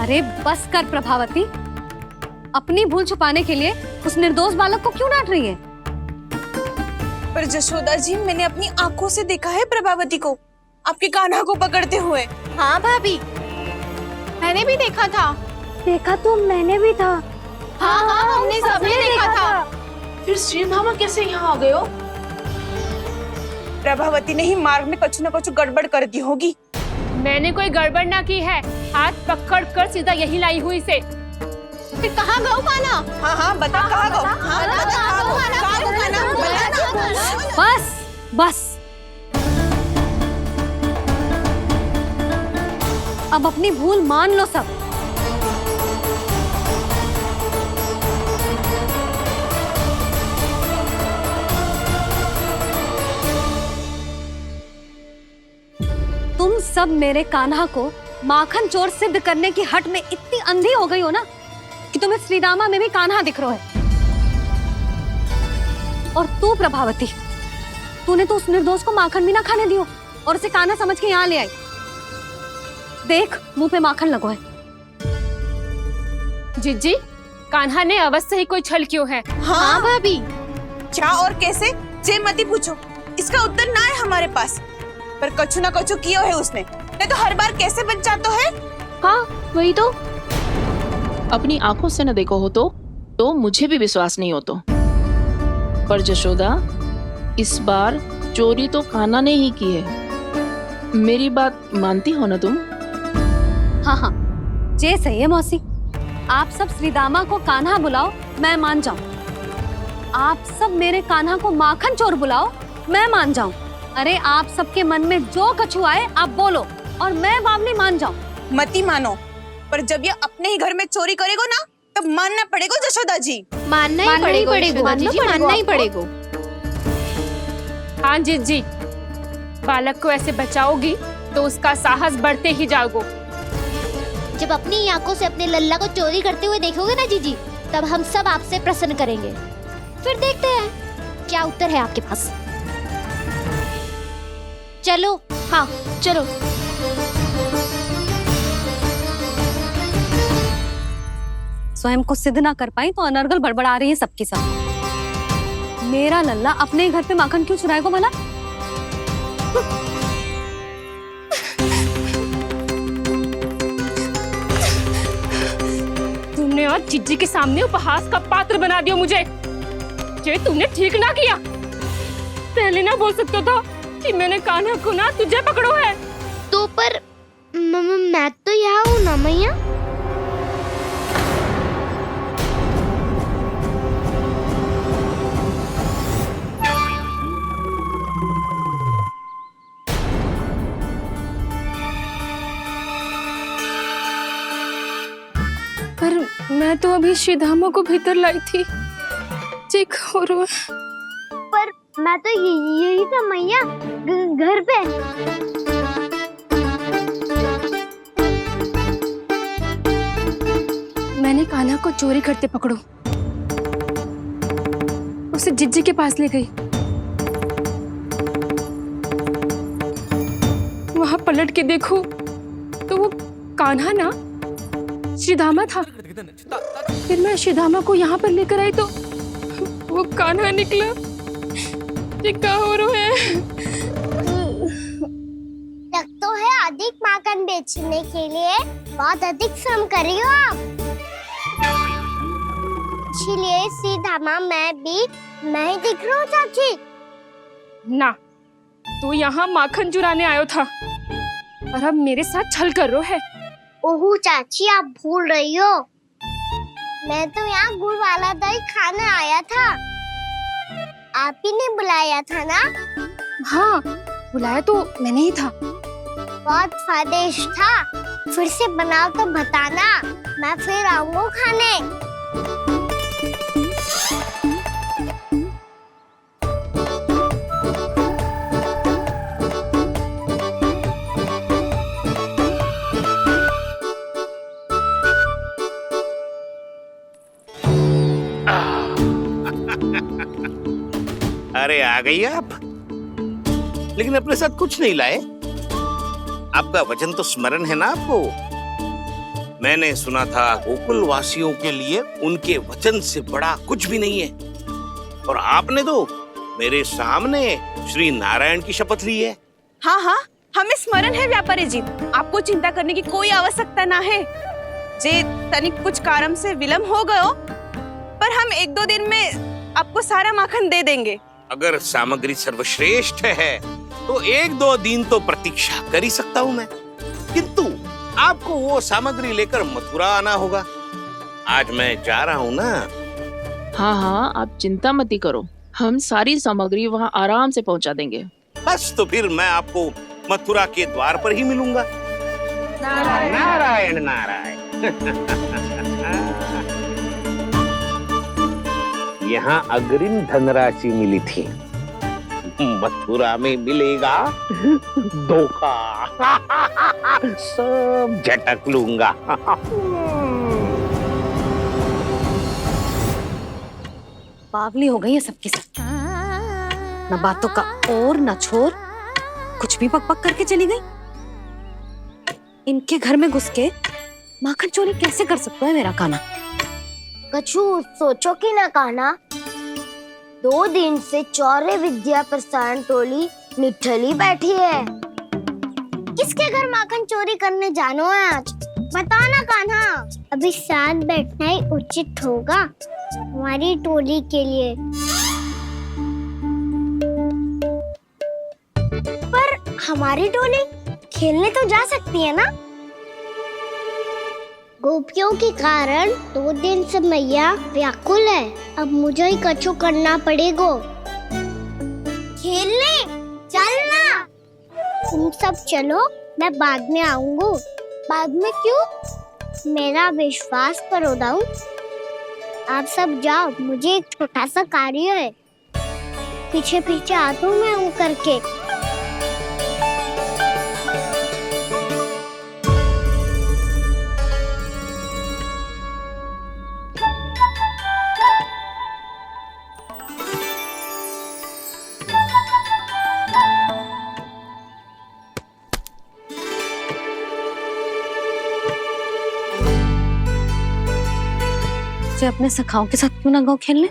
अरे बस कर प्रभावती, अपनी भूल छुपाने के लिए उस निर्दोष बालक को क्यों डांट रही है? पर यशोदा जी, मैंने अपनी आंखों से देखा है प्रभावती को आपके कान्हा को पकड़ते हुए। हाँ भाभी, मैंने भी देखा था। देखा तो मैंने भी था। हाँ हाँ, हमने सबने देखा था। फिर श्रीधामा कैसे यहाँ आ गए हो? प्रभावती ने ही मार्ग में कुछ न कुछ गड़बड़ कर दी होगी। मैंने कोई गड़बड़ ना की है, हाथ पकड़ कर सीधा यही लाई हुई से। फिर कहाँ गौ कान्हा? हाँ हाँ, बता कहाँ गो? हाँ बता कहाँ गो? कहाँ गो कान्हा? बता ना। बस बस, अब अपनी भूल मान लो सब। तुम सब मेरे कान्हा को माखन चोर सिद्ध करने की हट में इतनी अंधी हो गई हो ना कि तुम्हें श्रीदामा में भी कान्हा दिख रहा है। और तू प्रभावती, तूने तो उस निर्दोष को माखन भी ना खाने दियो और उसे कान्हा समझ के यहाँ ले आई। देख, मुंह पे माखन लगो है, जिज्जी, कान्हा ने अवश्य ही कोई छल क्यों है। हाँ भाभी, क्या और कैसे जे मती पूछो, इसका उत्तर ना है हमारे पास। पर कछु ना कछु कियो है उसने, नहीं तो हर बार कैसे बच जातो है। हाँ वही तो, अपनी आंखों से न देखो हो तो मुझे भी विश्वास नहीं हो तो। पर जशोदा, इस बार चोरी तो कान्हा ने ही की है। मेरी बात मानती हो ना तुम? हाँ हाँ, जे सही है मौसी। आप सब श्रीदामा को कान्हा बुलाओ, मैं मान जाऊं। आप सब मेरे कान्हा को माखन चोर बुलाओ, मैं मान जाऊं। अरे आप सबके मन में जो कछु आए आप बोलो और मैं बावली मान जाऊं। मती मानो, पर जब ये अपने ही घर में चोरी करेगो ना, तब मानना पड़ेगा जशोदा जी। मानना ही पड़ेगा जी, मानना ही पड़ेगा। हाँ जिज्जी, बालक को ऐसे बचाओगी तो उसका साहस बढ़ते ही जाओगे। जब अपनी आंखों से अपने लल्ला को चोरी करते हुए देखोगे ना जीजी, तब हम सब आपसे प्रसन्न करेंगे। फिर देखते हैं क्या उत्तर है आपके पास। चलो। हाँ चलो। स्वयं को सिद्ध ना कर पाई तो अनर्गल बड़बड़ा रही है सबकी सब। मेरा लल्ला अपने घर पे माखन क्यों चुराएगा भला? तुमने आज जिज्जी के सामने उपहास का पात्र बना दिया मुझे। ये तुमने ठीक ना किया। पहले ना बोल सकता था कि मैंने कान्हा को ना तुझे पकड़ो है। तो पर मैं तो यहाँ हूँ ना मैया। पर मैं तो अभी श्रीधामा को भीतर लाई थी। चेक हो रहा है। पर मैं तो यही था मैया, घर पे। मैंने कान्हा को चोरी करते पकड़ो, उसे जिज्जी के पास ले गई। वहां पलट के देखो तो वो कान्हा ना श्रीधामा था। फिर मैं श्रीधामा को यहाँ पर लेकर आई तो वो कान्हा निकला। ये क्या हो रहा है? लग तो है अधिक माखन बेचने के लिए बहुत अधिक श्रम कर रही हो आप। इसलिए श्रीधामा मैं ही दिख रहा हूँ चाची। ना, तू यहाँ माखन चुराने आयो था और अब मेरे साथ छल कर रो है। ओह चाची, आप भूल रही हो, मैं तो यहाँ गुड़ वाला दही खाने आया था। आप ही ने बुलाया था ना? हाँ, बुलाया तो मैंने ही था। बहुत स्वादिष्ट था। फिर से बनाओ तो बताना, मैं फिर आऊंगा खाने। अरे आ गई आप, लेकिन अपने साथ कुछ नहीं लाए। आपका वचन तो स्मरण है ना आपको? मैंने सुना था गोकुल वासियों के लिए उनके वचन से बड़ा कुछ भी नहीं है। और आपने तो मेरे सामने श्री नारायण की शपथ ली है। हाँ हाँ, हमें स्मरण है व्यापारी जी। आपको चिंता करने की कोई आवश्यकता ना है। जे तनिक कुछ कारण से विलंब हो गयो, पर हम 1-2 दिन में आपको सारा माखन दे देंगे। अगर सामग्री सर्वश्रेष्ठ है तो 1-2 दिन तो प्रतीक्षा कर ही सकता हूँ मैं, किंतु आपको वो सामग्री लेकर मथुरा आना होगा। आज मैं जा रहा हूँ ना। हाँ हाँ, आप चिंता मत करो, हम सारी सामग्री वहाँ आराम से पहुँचा देंगे। बस तो फिर मैं आपको मथुरा के द्वार पर ही मिलूंगा। नारायण नारायण। यहाँ अग्रिम धनराशि मिली थी, मथुरा में मिलेगा धोखा। सब झटक लूंगा। बावली हो गई है सबकी सब। न बातों का और न छोर, कुछ भी पक पक करके चली गई। इनके घर में घुस के माखन चोरी कैसे कर सकता है मेरा कान्हा? कछु सोचो कि ना कान्हा, 2 दिन से चौर्य विद्या प्रसारण टोली निठली बैठी है। किसके घर माखन चोरी करने जानो है आज? बता ना कान्हा। अभी साथ बैठना ही उचित होगा हमारी टोली के लिए। पर हमारी टोली खेलने तो जा सकती है ना? गोपियों के कारण 2 दिन से मैया व्याकुल है। अब मुझे ही कछु करना पड़ेगा। खेलने चलना। तुम सब चलो, मैं बाद में आऊंगा। बाद में क्यों? मेरा विश्वास करो दाऊ। आप सब जाओ, मुझे एक छोटा सा कार्य है। पीछे पीछे आता हूँ मैं करके। अपने सखाओं के साथ क्यों ना गाँव खेलने?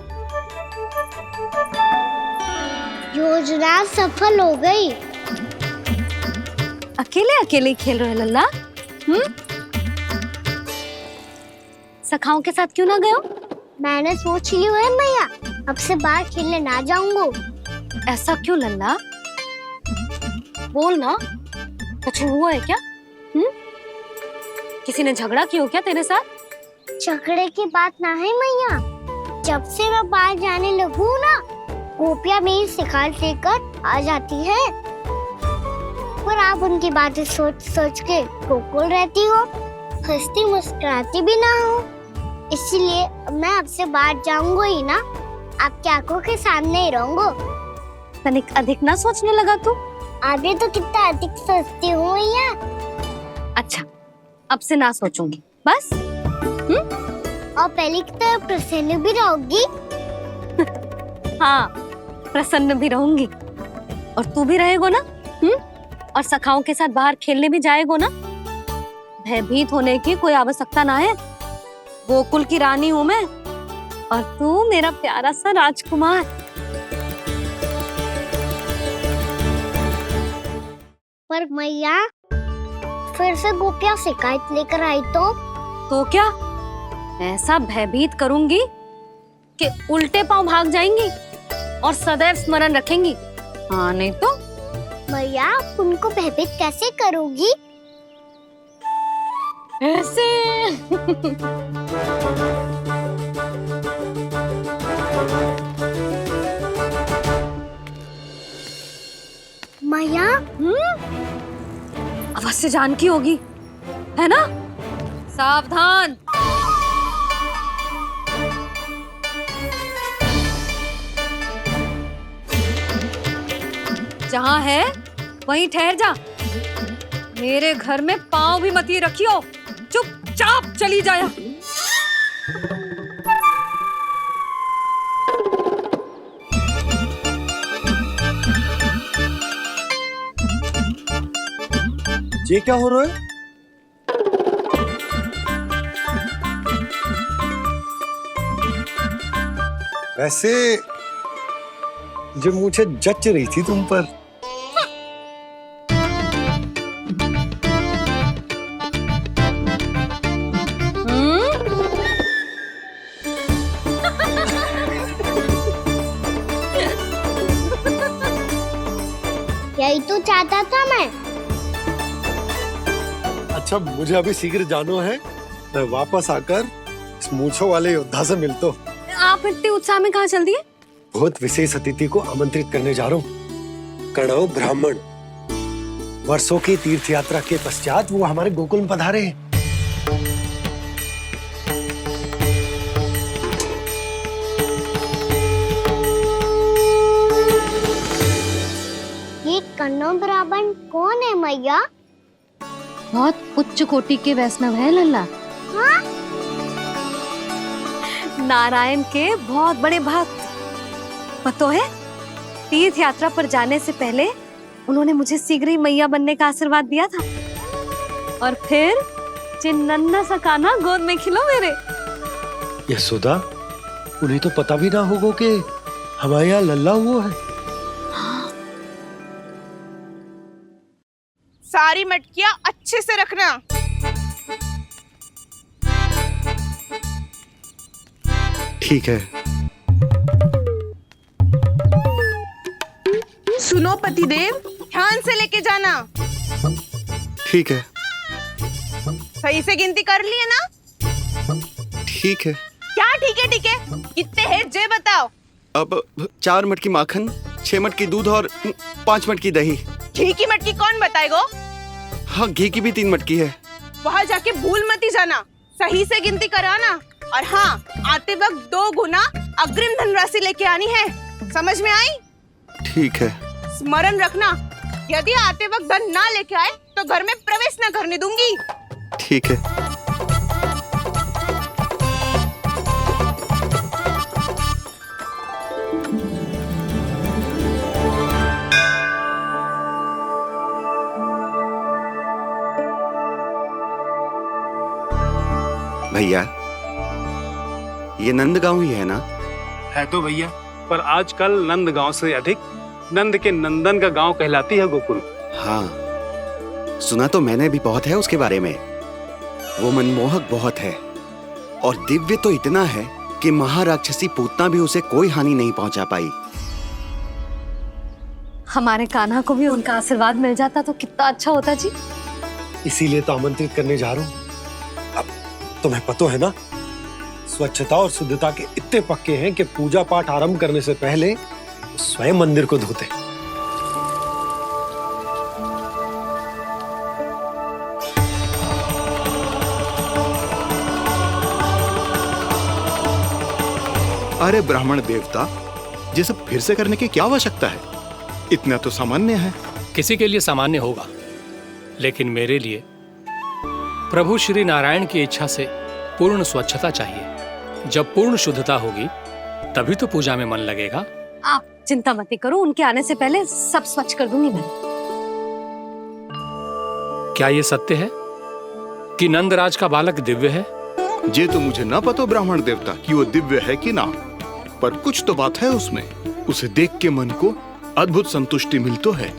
योजना सफल हो गई। अकेले अकेले खेल रहे लल्ला? सखाओं के साथ क्यों ना गए? मैंने सोच लिया है मैया, अब से बाहर खेलने ना जाऊंगा। ऐसा क्यों लल्ला? बोल ना, कुछ हुआ है क्या? किसी ने झगड़ा किया हो क्या तेरे साथ? झगड़े की बात ना है मैया। जब से मैं बाहर जाने लगू ना, गोपियां मेरी शिकायत लेकर आ जाती है। पर आप उनकी बातें सोच सोच के गोकुल रहती हो, हंसती मुस्कुराती भी ना हो। इसलिए मैं आपसे बाहर जाऊंगा ही ना, आपकी आंखों के सामने ही रहूंगा। तनिक अधिक ना सोचने लगा तू? आगे तो कितना अधिक सोचती हूँ मैया। अच्छा, अब से ना सोचूंगी बस। और पहले की तरह प्रसन्न भी रहोगी? हाँ, प्रसन्न भी रहूंगी। और तू भी रहेगा ना? और सखाओं के साथ बाहर खेलने भी जाएगा ना? भयभीत होने की कोई आवश्यकता ना है। गोकुल की रानी हूँ मैं, और तू मेरा प्यारा सा राजकुमार। पर मैया, फिर से गोपियां शिकायत लेकर आई तो क्या? ऐसा भयभीत करूंगी कि उल्टे पांव भाग जाएंगी और सदैव स्मरण रखेंगी। हाँ नहीं तो? मैया, आप उनको भयभीत कैसे करोगी? ऐसे। मैया, अवश्य जानकी होगी, है ना? सावधान। जहाँ है वहीं ठहर जा। मेरे घर में पाँव भी मत रखियो, चुपचाप चली जाया। ये क्या हो रहा है? वैसे जो मुझे जच रही थी तुम पर। यही तो चाहता था मैं। अच्छा, मुझे अभी शीघ्र जाना है। मैं वापस आकर इस मूंछों वाले योद्धा से मिलता हूँ। आप इतने उत्साह में कहाँ चल दिए? बहुत विशेष अतिथि को आमंत्रित करने जा रहा हूँ। कणव ब्राह्मण। वर्षों की तीर्थ यात्रा के पश्चात वो हमारे गोकुल में पधारे हैं। ये कणव ब्राह्मण कौन है मैया? बहुत उच्च कोटि के वैष्णव है लल्ला। हाँ? नारायण के बहुत बड़े भक्त। पता है, तीर्थ यात्रा पर जाने से पहले उन्होंने मुझे शीघ्र ही मैया बनने का आशीर्वाद दिया था। और फिर चिन्नन्ना सा कान्हा गोद में खिलो मेरे। यशोदा, उन्हें तो पता भी ना होगा कि हमारे यहाँ लल्ला हुआ है। सारी मटकियां अच्छे से रखना। ठीक है। सुनो पतिदेव, ध्यान से लेके जाना। ठीक है। सही से गिनती कर लिए ना? ठीक है। क्या ठीक है ठीक है? कितने हैं जे बताओ। अब 4 मटकी माखन, 6 मटकी दूध और 5 मटकी दही। घी की मटकी कौन बताएगा? हाँ, घी की भी 3 मटकी है। वहाँ जाके भूल मती जाना, सही से गिनती कराना। और हाँ, आते वक्त 2 गुना अग्रिम धनराशि लेके आनी है। समझ में आई? ठीक है। स्मरण रखना, यदि आते वक्त धन ना लेके आए तो घर में प्रवेश न करने दूंगी। ठीक है। भैया, ये नंदगांव ही है ना? है तो भैया, पर आजकल नंदगांव से अधिक नंद के नंदन का गांव कहलाती है गोकुल। हाँ, सुना तो मैंने भी बहुत है उसके बारे में। वो मनमोहक बहुत है और दिव्य तो इतना है कि महाराक्षसी पूतना भी उसे कोई हानि नहीं पहुंचा पाई। हमारे कान्हा को भी उनका आशीर्वाद मिल जाता तो कितना अच्छा होता जी। इसीलिए तो आमंत्रित करने जा रहा हूँ। अब तुम्हें पता है ना, स्वच्छता और शुद्धता के इतने पक्के हैं कि पूजा पाठ आरंभ करने से पहले स्वयं मंदिर को धोते। अरे ब्राह्मण देवता, ये सब फिर से करने की क्या आवश्यकता है? इतना तो सामान्य है। किसी के लिए सामान्य होगा, लेकिन मेरे लिए प्रभु श्री नारायण की इच्छा से पूर्ण स्वच्छता चाहिए। जब पूर्ण शुद्धता होगी तभी तो पूजा में मन लगेगा। आप चिंता मत करो, उनके आने से पहले सब स्वच्छ कर दूंगी मैं। क्या ये सत्य है कि नंदराज का बालक दिव्य है? ये तो मुझे ना पता ब्राह्मण देवता कि वो दिव्य है कि ना, पर कुछ तो बात है उसमें। उसे देख के मन को अद्भुत संतुष्टि मिल तो है।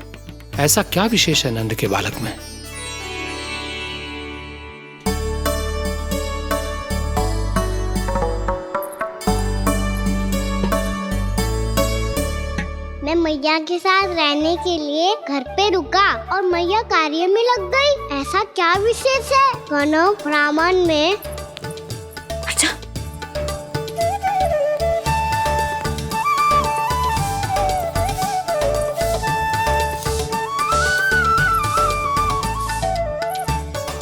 ऐसा क्या विशेष है नंद के बालक में? मैं मैया के साथ रहने के लिए घर पे रुका और मैया कार्य में लग गई। ऐसा क्या विशेष है कनव ब्राह्मण में? अच्छा,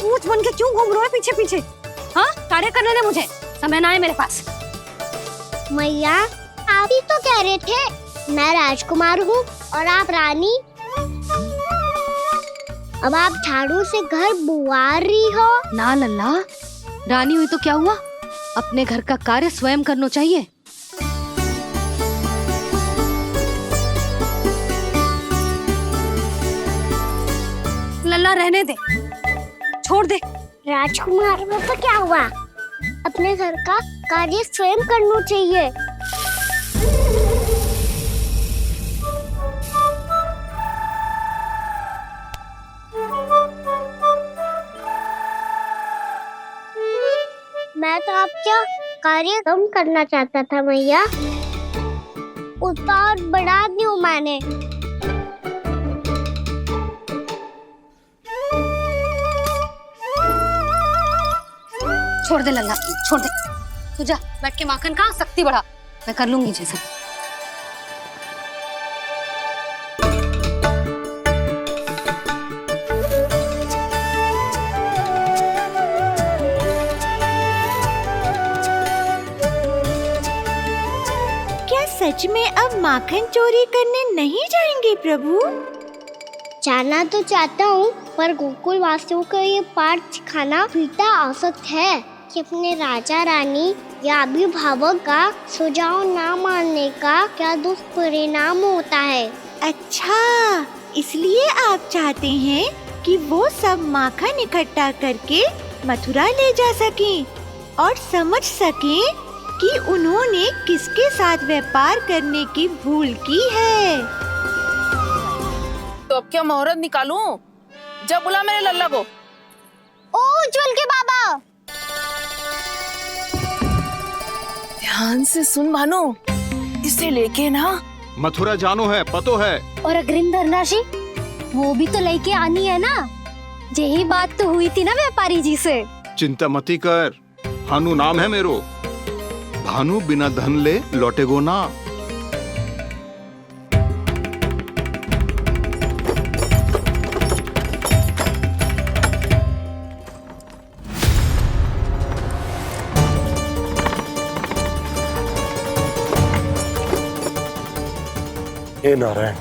ऊंट बन के क्यों घूम रहे हो पीछे पीछे? हाँ, कार्य करने दे मुझे, समय ना है मेरे पास। मैया, आप ही तो कह रहे थे मैं राजकुमार हूँ और आप रानी। अब आप झाड़ू से घर बुआर रही हो। ना लल्ला, रानी हुई तो क्या हुआ, अपने घर का कार्य स्वयं करना चाहिए। लल्ला रहने दे, छोड़ दे। राजकुमार में तो क्या हुआ, अपने घर का कार्य स्वयं करना चाहिए। मैं तो आपका कार्य कम करना चाहता था मैया, उत्पाद बढ़ा दूं मैंने। छोड़ दे लल्ला, छोड़ दे। तू जा बैठ के माखन खा, शक्ति बढ़ा, मैं कर लूंगी जैसे। सच में अब माखन चोरी करने नहीं जाएंगे प्रभु? जाना तो चाहता हूँ, पर गोकुल वासियों को ये पाठ सिखाना पिता आवश्यक है कि अपने राजा रानी या अभिभावक का सुझाव ना मानने का क्या दुष्परिणाम होता है। अच्छा, इसलिए आप चाहते हैं कि वो सब माखन इकट्ठा करके मथुरा ले जा सकें और समझ सकें कि उन्होंने किसके साथ व्यापार करने की भूल की है। तो अब क्या मुहूर्त निकालूं? जब बुला मेरे लल्ला को। ओ उज्जवल के बाबा, ध्यान से सुन भानु, इसे लेके ना मथुरा जानो है, पतो है। और अग्रिम धनराशि वो भी तो लेके आनी है ना। यही बात तो हुई थी ना व्यापारी जी से। चिंता मती कर, भानु नाम है मेरो। भानु बिना धन ले लौटेगो ना। हे नारायण,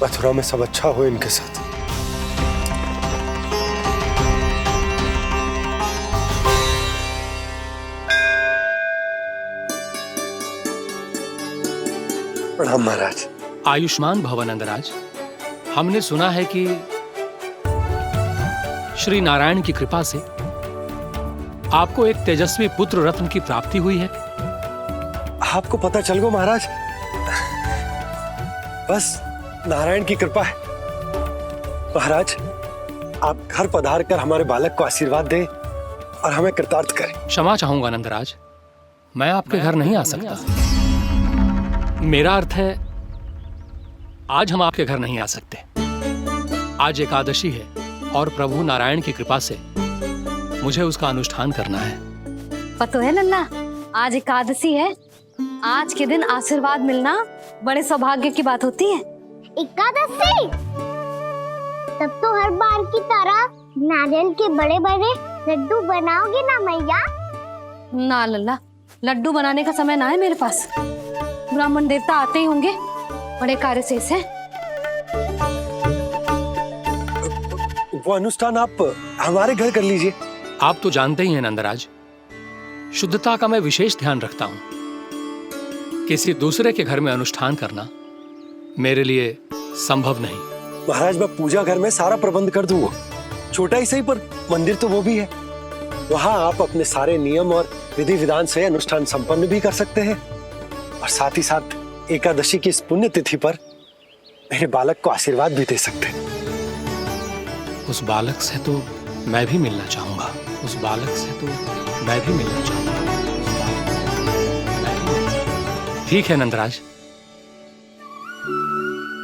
मथुरा में सब अच्छा हो इनके साथ। प्रणाम महाराज। आयुष्मान भव नंदराज। हमने सुना है कि श्री नारायण की कृपा से आपको एक तेजस्वी पुत्र रत्न की प्राप्ति हुई है। आपको पता चल गो महाराज, बस नारायण की कृपा है। महाराज, आप घर पधार कर हमारे बालक को आशीर्वाद दें और हमें कृतार्थ करें। क्षमा चाहूंगा नंदराज, मैं आपके घर नहीं आ सकता। मेरा अर्थ है, आज हम आपके घर नहीं आ सकते। आज एकादशी है और प्रभु नारायण की कृपा से मुझे उसका अनुष्ठान करना है। पतो है लल्ला, आज एकादशी है। आज के दिन आशीर्वाद मिलना बड़े सौभाग्य की बात होती है। एकादशी, तब तो हर बार की तरह नारियल के बड़े बड़े लड्डू बनाओगे ना मैया? ना लल्ला, लड्डू बनाने का समय ना है मेरे पास। ब्राह्मण देवता आते ही होंगे, बड़े कार्य शेष है। वो अनुष्ठान आप हमारे घर कर लीजिए। आप तो जानते ही हैं नंदराज, शुद्धता का मैं विशेष ध्यान रखता हूं। किसी दूसरे के घर में अनुष्ठान करना मेरे लिए संभव नहीं। महाराज, मैं पूजा घर में सारा प्रबंध कर दूंगा। छोटा ही सही, पर मंदिर तो वो भी है। वहां आप अपने सारे नियम और विधि विधान से अनुष्ठान संपन्न भी कर सकते हैं और साथ ही साथ एकादशी की इस पुण्य तिथि पर मेरे बालक को आशीर्वाद भी दे सकते हैं। उस बालक से तो मैं भी मिलना चाहूंगा। उस बालक से तो मैं भी मिलना चाहूंगा। ठीक है नंदराज,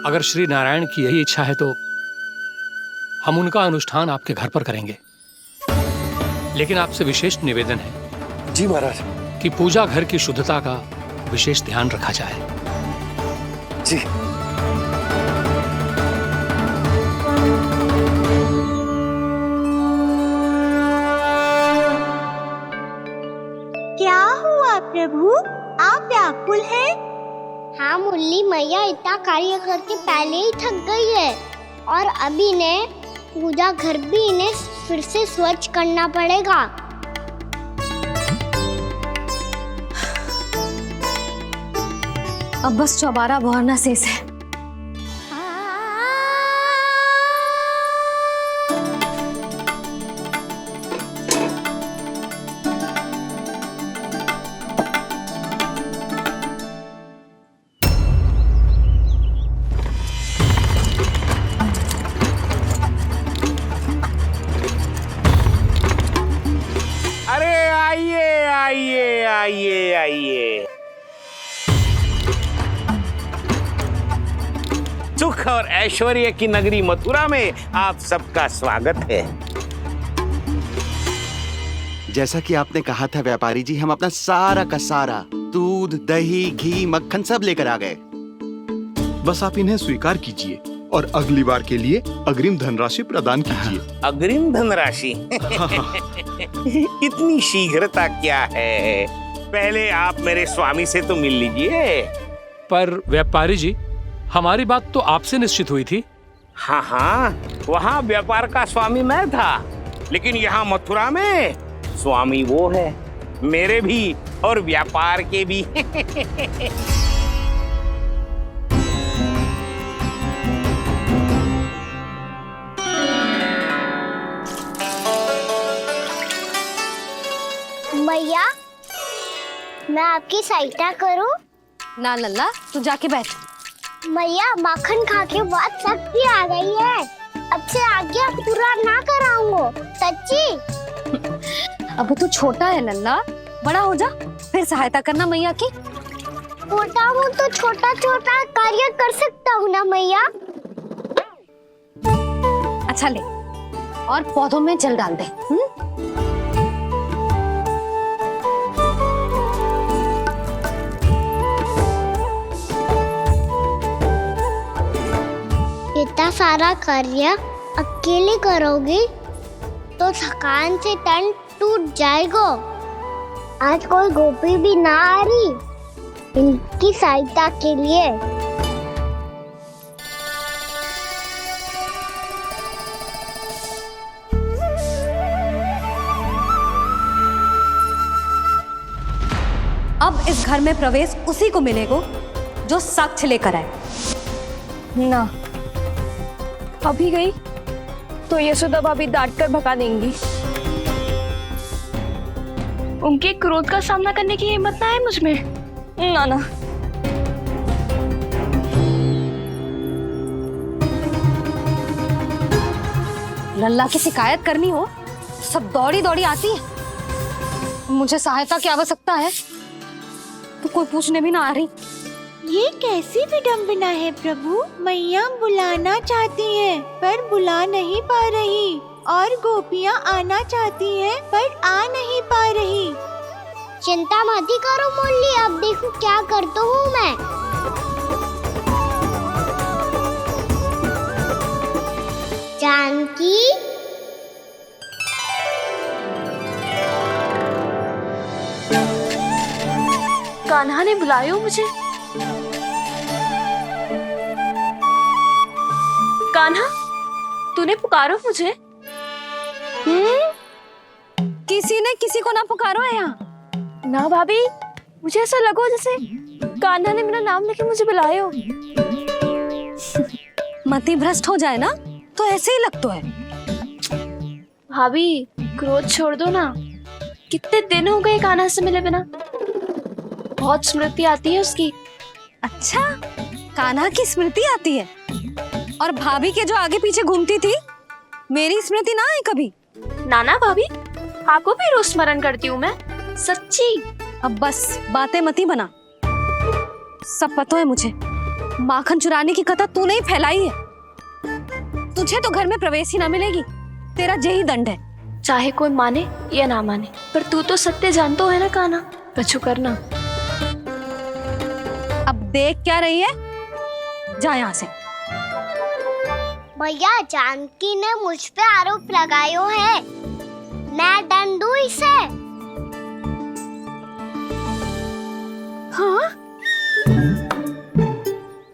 अगर श्री नारायण की यही इच्छा है तो हम उनका अनुष्ठान आपके घर पर करेंगे। लेकिन आपसे विशेष निवेदन है। जी महाराज। कि पूजा घर की शुद्धता का विशेष ध्यान रखा जाए। जी। क्या हुआ प्रभु, आप व्याकुल हैं? हाँ मुरली मैया इतना कार्य करके पहले ही थक गई है और अभी ने पूजा घर भी इन्हें फिर से स्वच्छ करना पड़ेगा। अब बस चौबारा बहाना शेष है। अरे आइए आइए आइए आइए, सुख और ऐश्वर्य की नगरी मथुरा में आप सबका स्वागत है। जैसा कि आपने कहा था व्यापारी जी, हम अपना सारा का सारा दूध, दही, घी, मक्खन सब लेकर आ गए। बस आप इन्हें स्वीकार कीजिए और अगली बार के लिए अग्रिम धनराशि प्रदान कीजिए। अग्रिम धनराशि? इतनी शीघ्रता क्या है? पहले आप मेरे स्वामी से तो मिल लीजिए। पर व्यापारी जी, हमारी बात तो आपसे निश्चित हुई थी। हाँ हाँ, वहाँ व्यापार का स्वामी मैं था, लेकिन यहाँ मथुरा में स्वामी वो है, मेरे भी और व्यापार के भी। मैया, मैं आपकी सहायता करूं? ना लल्ला, तू जाके बैठ। मैया, माखन खा के बहुत शक्ति आ गई है। अब से आगे पूरा ना कराऊंगा, सच्ची। अब तू छोटा है लल्ला, बड़ा हो जा फिर सहायता करना मैया की। छोटा हूँ तो छोटा छोटा कार्य कर सकता हूँ ना मैया। अच्छा ले, और पौधों में जल डाल दे। इतना सारा कार्य अकेले करोगी तो थकान से तन टूट जाएगा। आज कोई गोपी भी ना आ रही इनकी सहायता के लिए। अब इस घर में प्रवेश उसी को मिलेगा जो साक्ष्य लेकर आए। ना, अभी गई तो यशोदा भाभी डांट कर भगा देंगी। उनके क्रोध का सामना करने की हिम्मत ना है मुझ में। ना ना, लल्ला की शिकायत करनी हो सब दौड़ी दौड़ी आती है। मुझे सहायता की आवश्यकता है तो कोई पूछने भी ना आ रही। ये कैसी विडंबना है प्रभु। मैया बुलाना चाहती हैं पर बुला नहीं पा रही, और गोपियाँ आना चाहती हैं पर आ नहीं पा रही। चिंता मत ही करो मुरली, अब देखो क्या करता हूँ मैं। जानकी, कान्हा ने बुलाया मुझे। कान्हा, तूने पुकारो मुझे। किसी ने किसी को ना पुकारो है यहाँ। ना भाभी, मुझे ऐसा लगो जैसे कान्हा ने मेरा नाम लेके मुझे बुलाया। मति भ्रष्ट हो जाए ना तो ऐसे ही लगता है। भाभी, क्रोध छोड़ दो ना। कितने दिन हो गए कान्हा से मिले बिना। बहुत स्मृति आती है उसकी। अच्छा, कान्हा की स्मृति आती है? और भाभी के जो आगे पीछे घूमती थी, मेरी स्मृति ना आई कभी? नाना भाभी, आपको भी रोज स्मरण करती हूँ मैं, सच्ची। अब बस बातें मत ही बना। सब पता है मुझे। माखन चुराने की कथा तूने ही फैलाई है। तुझे तो घर में प्रवेश ही ना मिलेगी। तेरा यही दंड है। चाहे कोई माने या ना माने, पर तू तो सत्य जानतो है ना कान्हा। कछु करना। अब देख क्या रही है, जा यहाँ से। भैया, जानकी ने मुझ पे आरोप लगायो है। मैं दंड दूं इसे? हाँ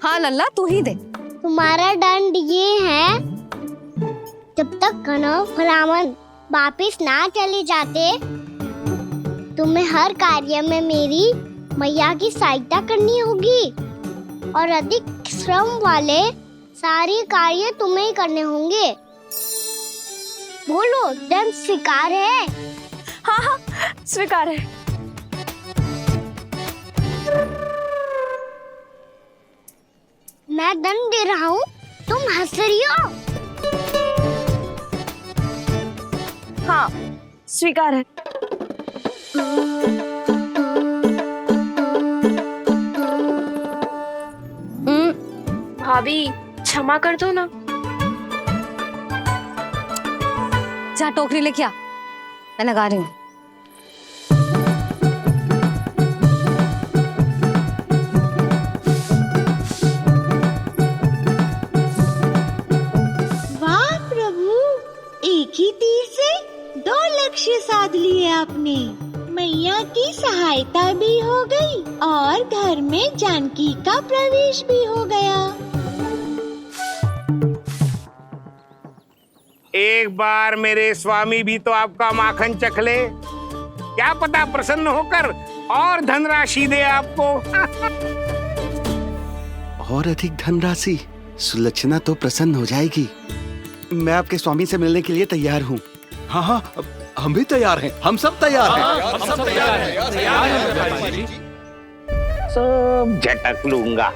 हाँ लल्ला, तू ही दे। तुम्हारा दंड ये है, जब तक कनव ब्राह्मण वापिस ना चले जाते, तुम्हें हर कार्य में मेरी मैया की सहायता करनी होगी, और अधिक श्रम वाले सारे कार्य तुम्हें ही करने होंगे। बोलो, दंड स्वीकार है? हाँ हाँ, स्वीकार है। मैं दंड दे रहा हूँ, तुम हंस रही हो? हाँ, स्वीकार है। भाभी, क्षमा कर दो ना। जा टोकरी लेके आ, मैं लगा रही हूँ। वाह प्रभु, एक ही तीर से 2 लक्ष्य साध लिए आपने। मैया की सहायता भी हो गई और घर में जानकी का प्रवेश भी हो गया। एक बार मेरे स्वामी भी तो आपका माखन चख ले, क्या पता प्रसन्न होकर और धनराशि दे आपको। और अधिक धनराशि? सुलक्षणा तो प्रसन्न हो जाएगी। मैं आपके स्वामी से मिलने के लिए तैयार हूँ। हाँ हाँ, हम भी तैयार हैं, हम सब तैयार हैं। हम सब तैयार हैं, तैयार हैं व्यापारी जी। सब झटक लूंगा।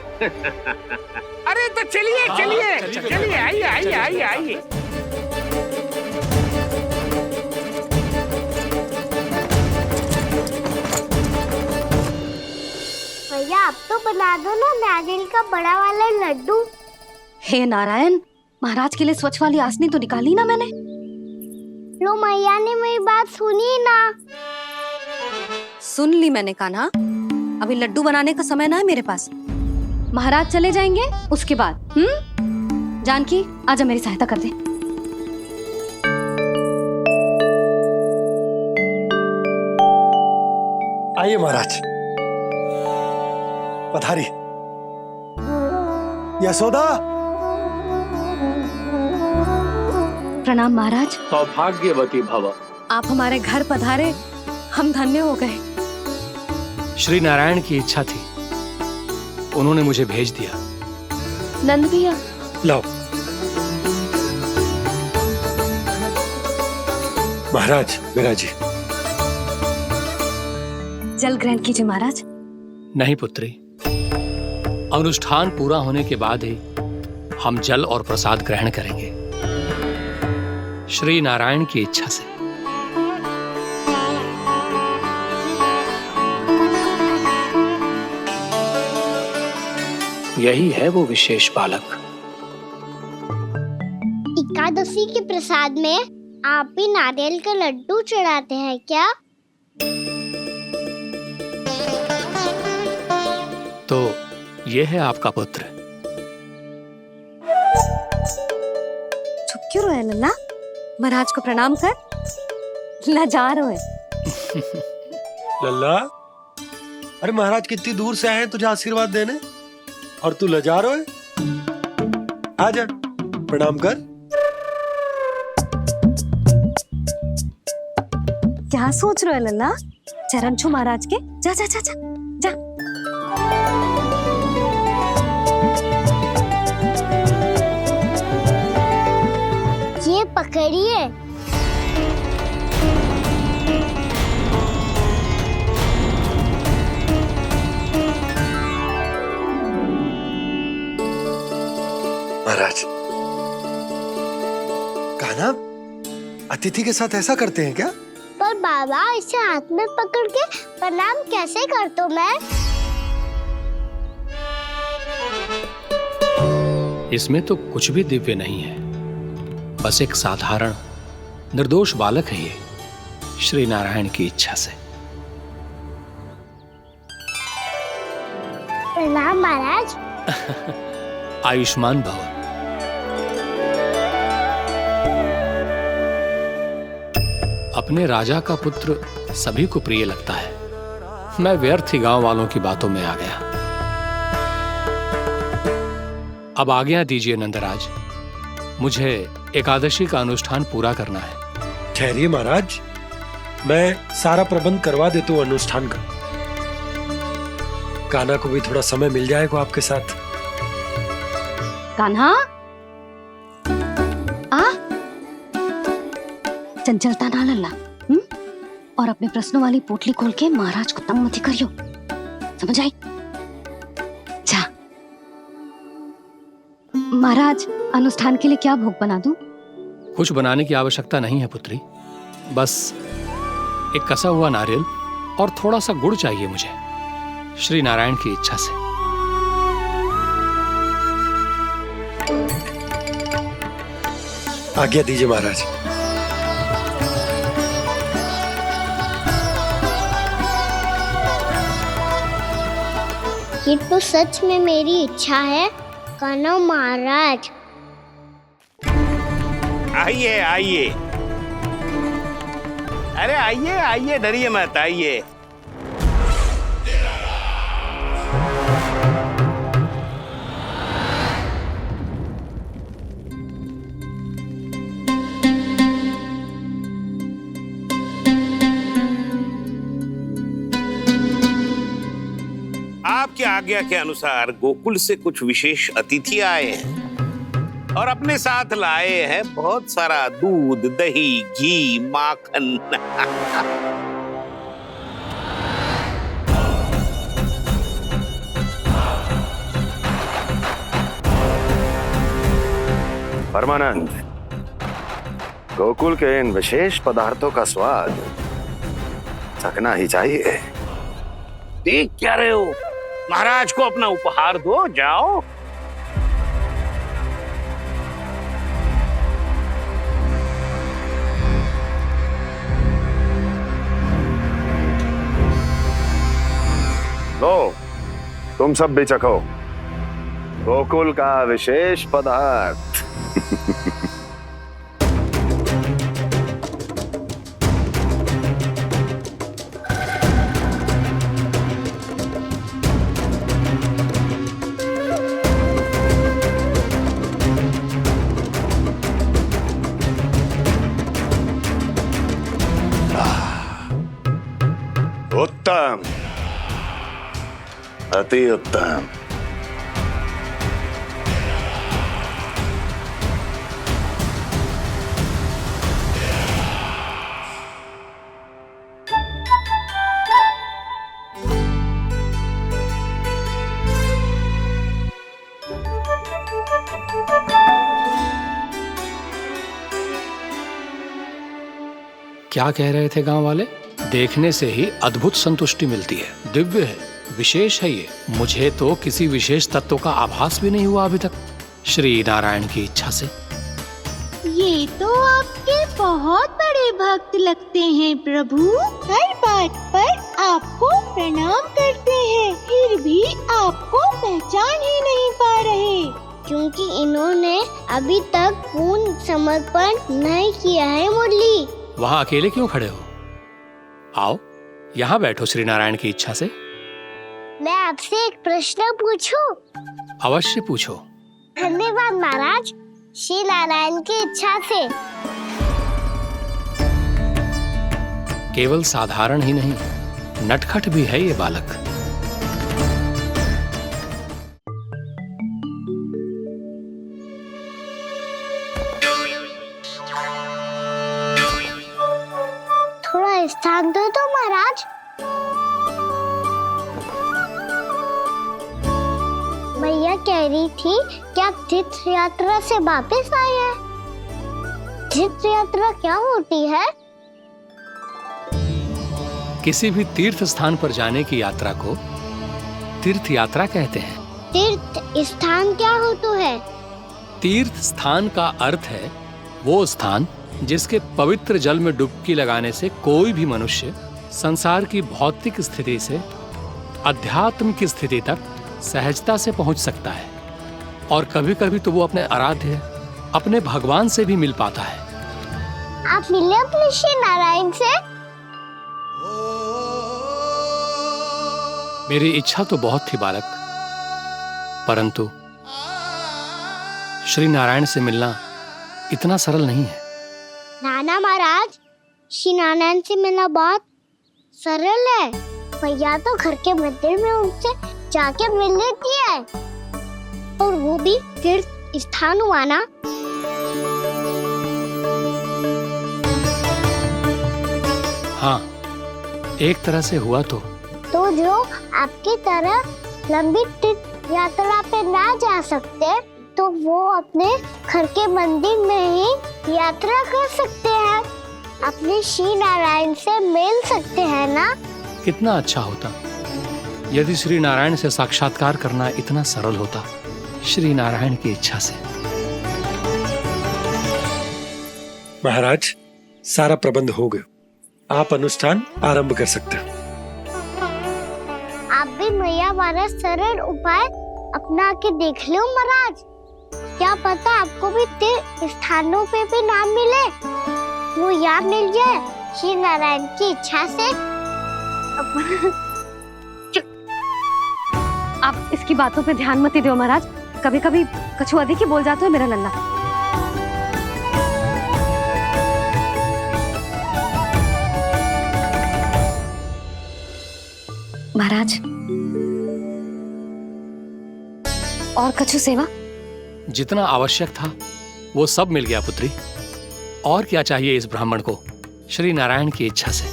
अरे तो चलिए चलिए चलिए, आइए आइए आइए आइए। भैया आप तो बना दो ना नारियल का बड़ा वाला लड्डू। हे नारायण, महाराज के लिए स्वच्छ वाली आसनी तो निकाली ना मैंने। लो मैया ने मेरी बात सुनी ना। सुन ली मैंने कान्हा, अभी लड्डू बनाने का समय ना है मेरे पास। महाराज चले जाएंगे उसके बाद। जानकी आजा मेरी सहायता कर दे। आइए महाराज, पधारी। यशोदा। प्रणाम महाराज। सौभाग्यवती भव। आप हमारे घर पधारे, हम धन्य हो गए। श्री नारायण की इच्छा थी, उन्होंने मुझे भेज दिया। नंद भैया लाओ। महाराज विराजी। जल ग्रहण कीजिए महाराज। नहीं पुत्री, अनुष्ठान पूरा होने के बाद ही हम जल और प्रसाद ग्रहण करेंगे, श्री नारायण की इच्छा से। यही है वो विशेष बालक। एकादशी के प्रसाद में आप भी नारियल का लड्डू चढ़ाते हैं क्या? तो ये है आपका पुत्र। चुप क्यों रोए लल्ला? महाराज को प्रणाम कर। लजा रोए। लल्ला, अरे महाराज कितनी दूर से आए हैं तुझे आशीर्वाद देने, और तू लजा रहा है? आजा प्रणाम कर। क्या सोच रहे हो लल्ला? चरण छू महाराज के। जा जा जा जा जा। ये पकड़िए। महाराज, कान्हा अतिथि के साथ ऐसा करते हैं क्या? पर बाबा इसे हाथ में पकड़ के प्रणाम कैसे करता हूँ मैं? इसमें तो कुछ भी दिव्य नहीं है, बस एक साधारण निर्दोष बालक है ये, श्री नारायण की इच्छा से। प्रणाम महाराज। आयुष्मान भव। अपने राजा का पुत्र सभी को प्रिय लगता है। मैं व्यर्थ ही गांव वालों की बातों में आ गया। अब आज्ञा दीजिए नंदराज, मुझे एकादशी का अनुष्ठान पूरा करना है। ठहरिए महाराज, मैं सारा प्रबंध करवा देता हूँ अनुष्ठान का। कान्हा को भी थोड़ा समय मिल जाएगा आपके साथ। कान्हा, आ चंचलता ना लल्ला। और अपने प्रश्नों वाली पोटली खोल के महाराज को तंग मत करियो, समझ आई? जा। महाराज, अनुष्ठान के लिए क्या भोग बना दूं? कुछ बनाने की आवश्यकता नहीं है पुत्री, बस एक कसा हुआ नारियल और थोड़ा सा गुड़ चाहिए मुझे, श्री नारायण की इच्छा से। आज्ञा दीजिए महाराज। ये तो सच में मेरी इच्छा है कान्हा महाराज। आइए आइए, अरे आइए आइए, डरिए मत, आइए। आपकी आज्ञा के अनुसार गोकुल से कुछ विशेष अतिथि आए हैं। और अपने साथ लाए हैं बहुत सारा दूध, दही, घी, माखन। परमानंद, गोकुल के इन विशेष पदार्थों का स्वाद चखना ही चाहिए। देख क्या रहे हो? महाराज को अपना उपहार दो, जाओ। लो, तुम सब भी चखो गोकुल का विशेष पदार्थ। उत्तम, अति उत्तम। क्या कह रहे थे गांव वाले? देखने से ही अद्भुत संतुष्टि मिलती है, दिव्य है, विशेष है ये। मुझे तो किसी विशेष तत्व का आभास भी नहीं हुआ अभी तक, श्री नारायण की इच्छा से। ये तो आपके बहुत बड़े भक्त लगते हैं प्रभु। हर बात पर आपको प्रणाम करते हैं, फिर भी आपको पहचान ही नहीं पा रहे। क्योंकि इन्होंने अभी तक पूर्ण समर्पण नहीं किया है मुरली। वहाँ अकेले क्यों खड़े हो? आओ यहाँ बैठो श्री नारायण की इच्छा से। मैं आपसे एक प्रश्न पूछूं? अवश्य पूछो। धन्यवाद महाराज, श्री नारायण की इच्छा से। केवल साधारण ही नहीं, नटखट भी है ये बालक। थोड़ा स्थान दो तो महाराज। मैया कह रही थी कि आप तीर्थ यात्रा से वापस आए हैं। तीर्थ यात्रा क्या होती है? किसी भी तीर्थ स्थान पर जाने की यात्रा को तीर्थ यात्रा कहते हैं। तीर्थ स्थान क्या होता है? तीर्थ स्थान का अर्थ है वो स्थान जिसके पवित्र जल में डुबकी लगाने से कोई भी मनुष्य संसार की भौतिक स्थिति से अध्यात्म की स्थिति तक सहजता से पहुंच सकता है, और कभी कभी तो वो अपने आराध्य, अपने भगवान से भी मिल पाता है। आप मिले अपने श्री नारायण से? मेरी इच्छा तो बहुत थी बालक, परंतु श्री नारायण से मिलना इतना सरल नहीं है। नाना महाराज, श्री नारायण से मिलना बहुत सरल है। भैया तो घर के मंदिर में उनसे जाके मिल लेती है, और वो भी तीर्थ स्थान हुआ ना। हाँ, एक तरह से हुआ तो जो आपकी तरह लंबी तीर्थ यात्रा पे ना जा सकते, तो वो अपने घर के मंदिर में ही यात्रा कर सकते हैं, अपने श्री नारायण से मिल सकते हैं ना। कितना अच्छा होता यदि श्री नारायण से साक्षात्कार करना इतना सरल होता, श्री नारायण की इच्छा से। महाराज, सारा प्रबंध हो गया, आप अनुष्ठान आरंभ कर सकते हैं। आप भी मैया वाला सरल उपाय अपना के देख लो महाराज। क्या पता आपको भी तीर्थ स्थानों पे भी नाम मिले, वो याद मिल जाए श्री नारायण की इच्छा से। आप इसकी बातों पे ध्यान मत दो महाराज, कभी कभी कछु अधिक ही बोल जाते हो मेरा लल्ला। महाराज, और कछु सेवा? जितना आवश्यक था वो सब मिल गया पुत्री। और क्या चाहिए इस ब्राह्मण को श्री नारायण की इच्छा से।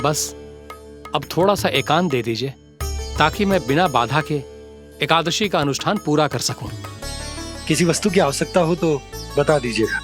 बस अब थोड़ा सा एकांत दे दीजिए ताकि मैं बिना बाधा के एकादशी का अनुष्ठान पूरा कर सकूं। किसी वस्तु की आवश्यकता हो तो बता दीजिएगा।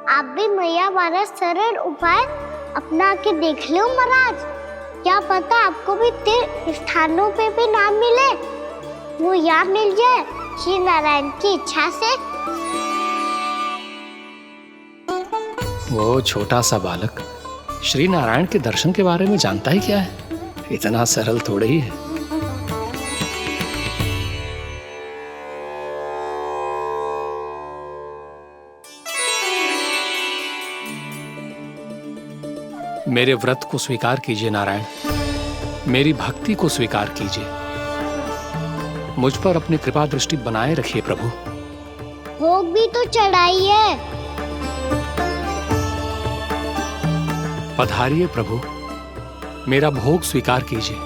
आप भी मैया वाला सरल उपाय अपना के देख लो महाराज। क्या पता आपको भी तीर्थ स्थानों पे भी नाम मिले, वो यहाँ मिल जाए श्री नारायण की इच्छा से। वो छोटा सा बालक श्री नारायण के दर्शन के बारे में जानता ही क्या है? इतना सरल थोड़े ही है। मेरे व्रत को स्वीकार कीजिए नारायण, मेरी भक्ति को स्वीकार कीजिए। मुझ पर अपनी कृपा दृष्टि बनाए रखिए प्रभु। भोग भी तो चढ़ाइए। पधारिए प्रभु, मेरा भोग स्वीकार कीजिए।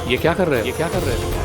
ये क्या कर रहे हो?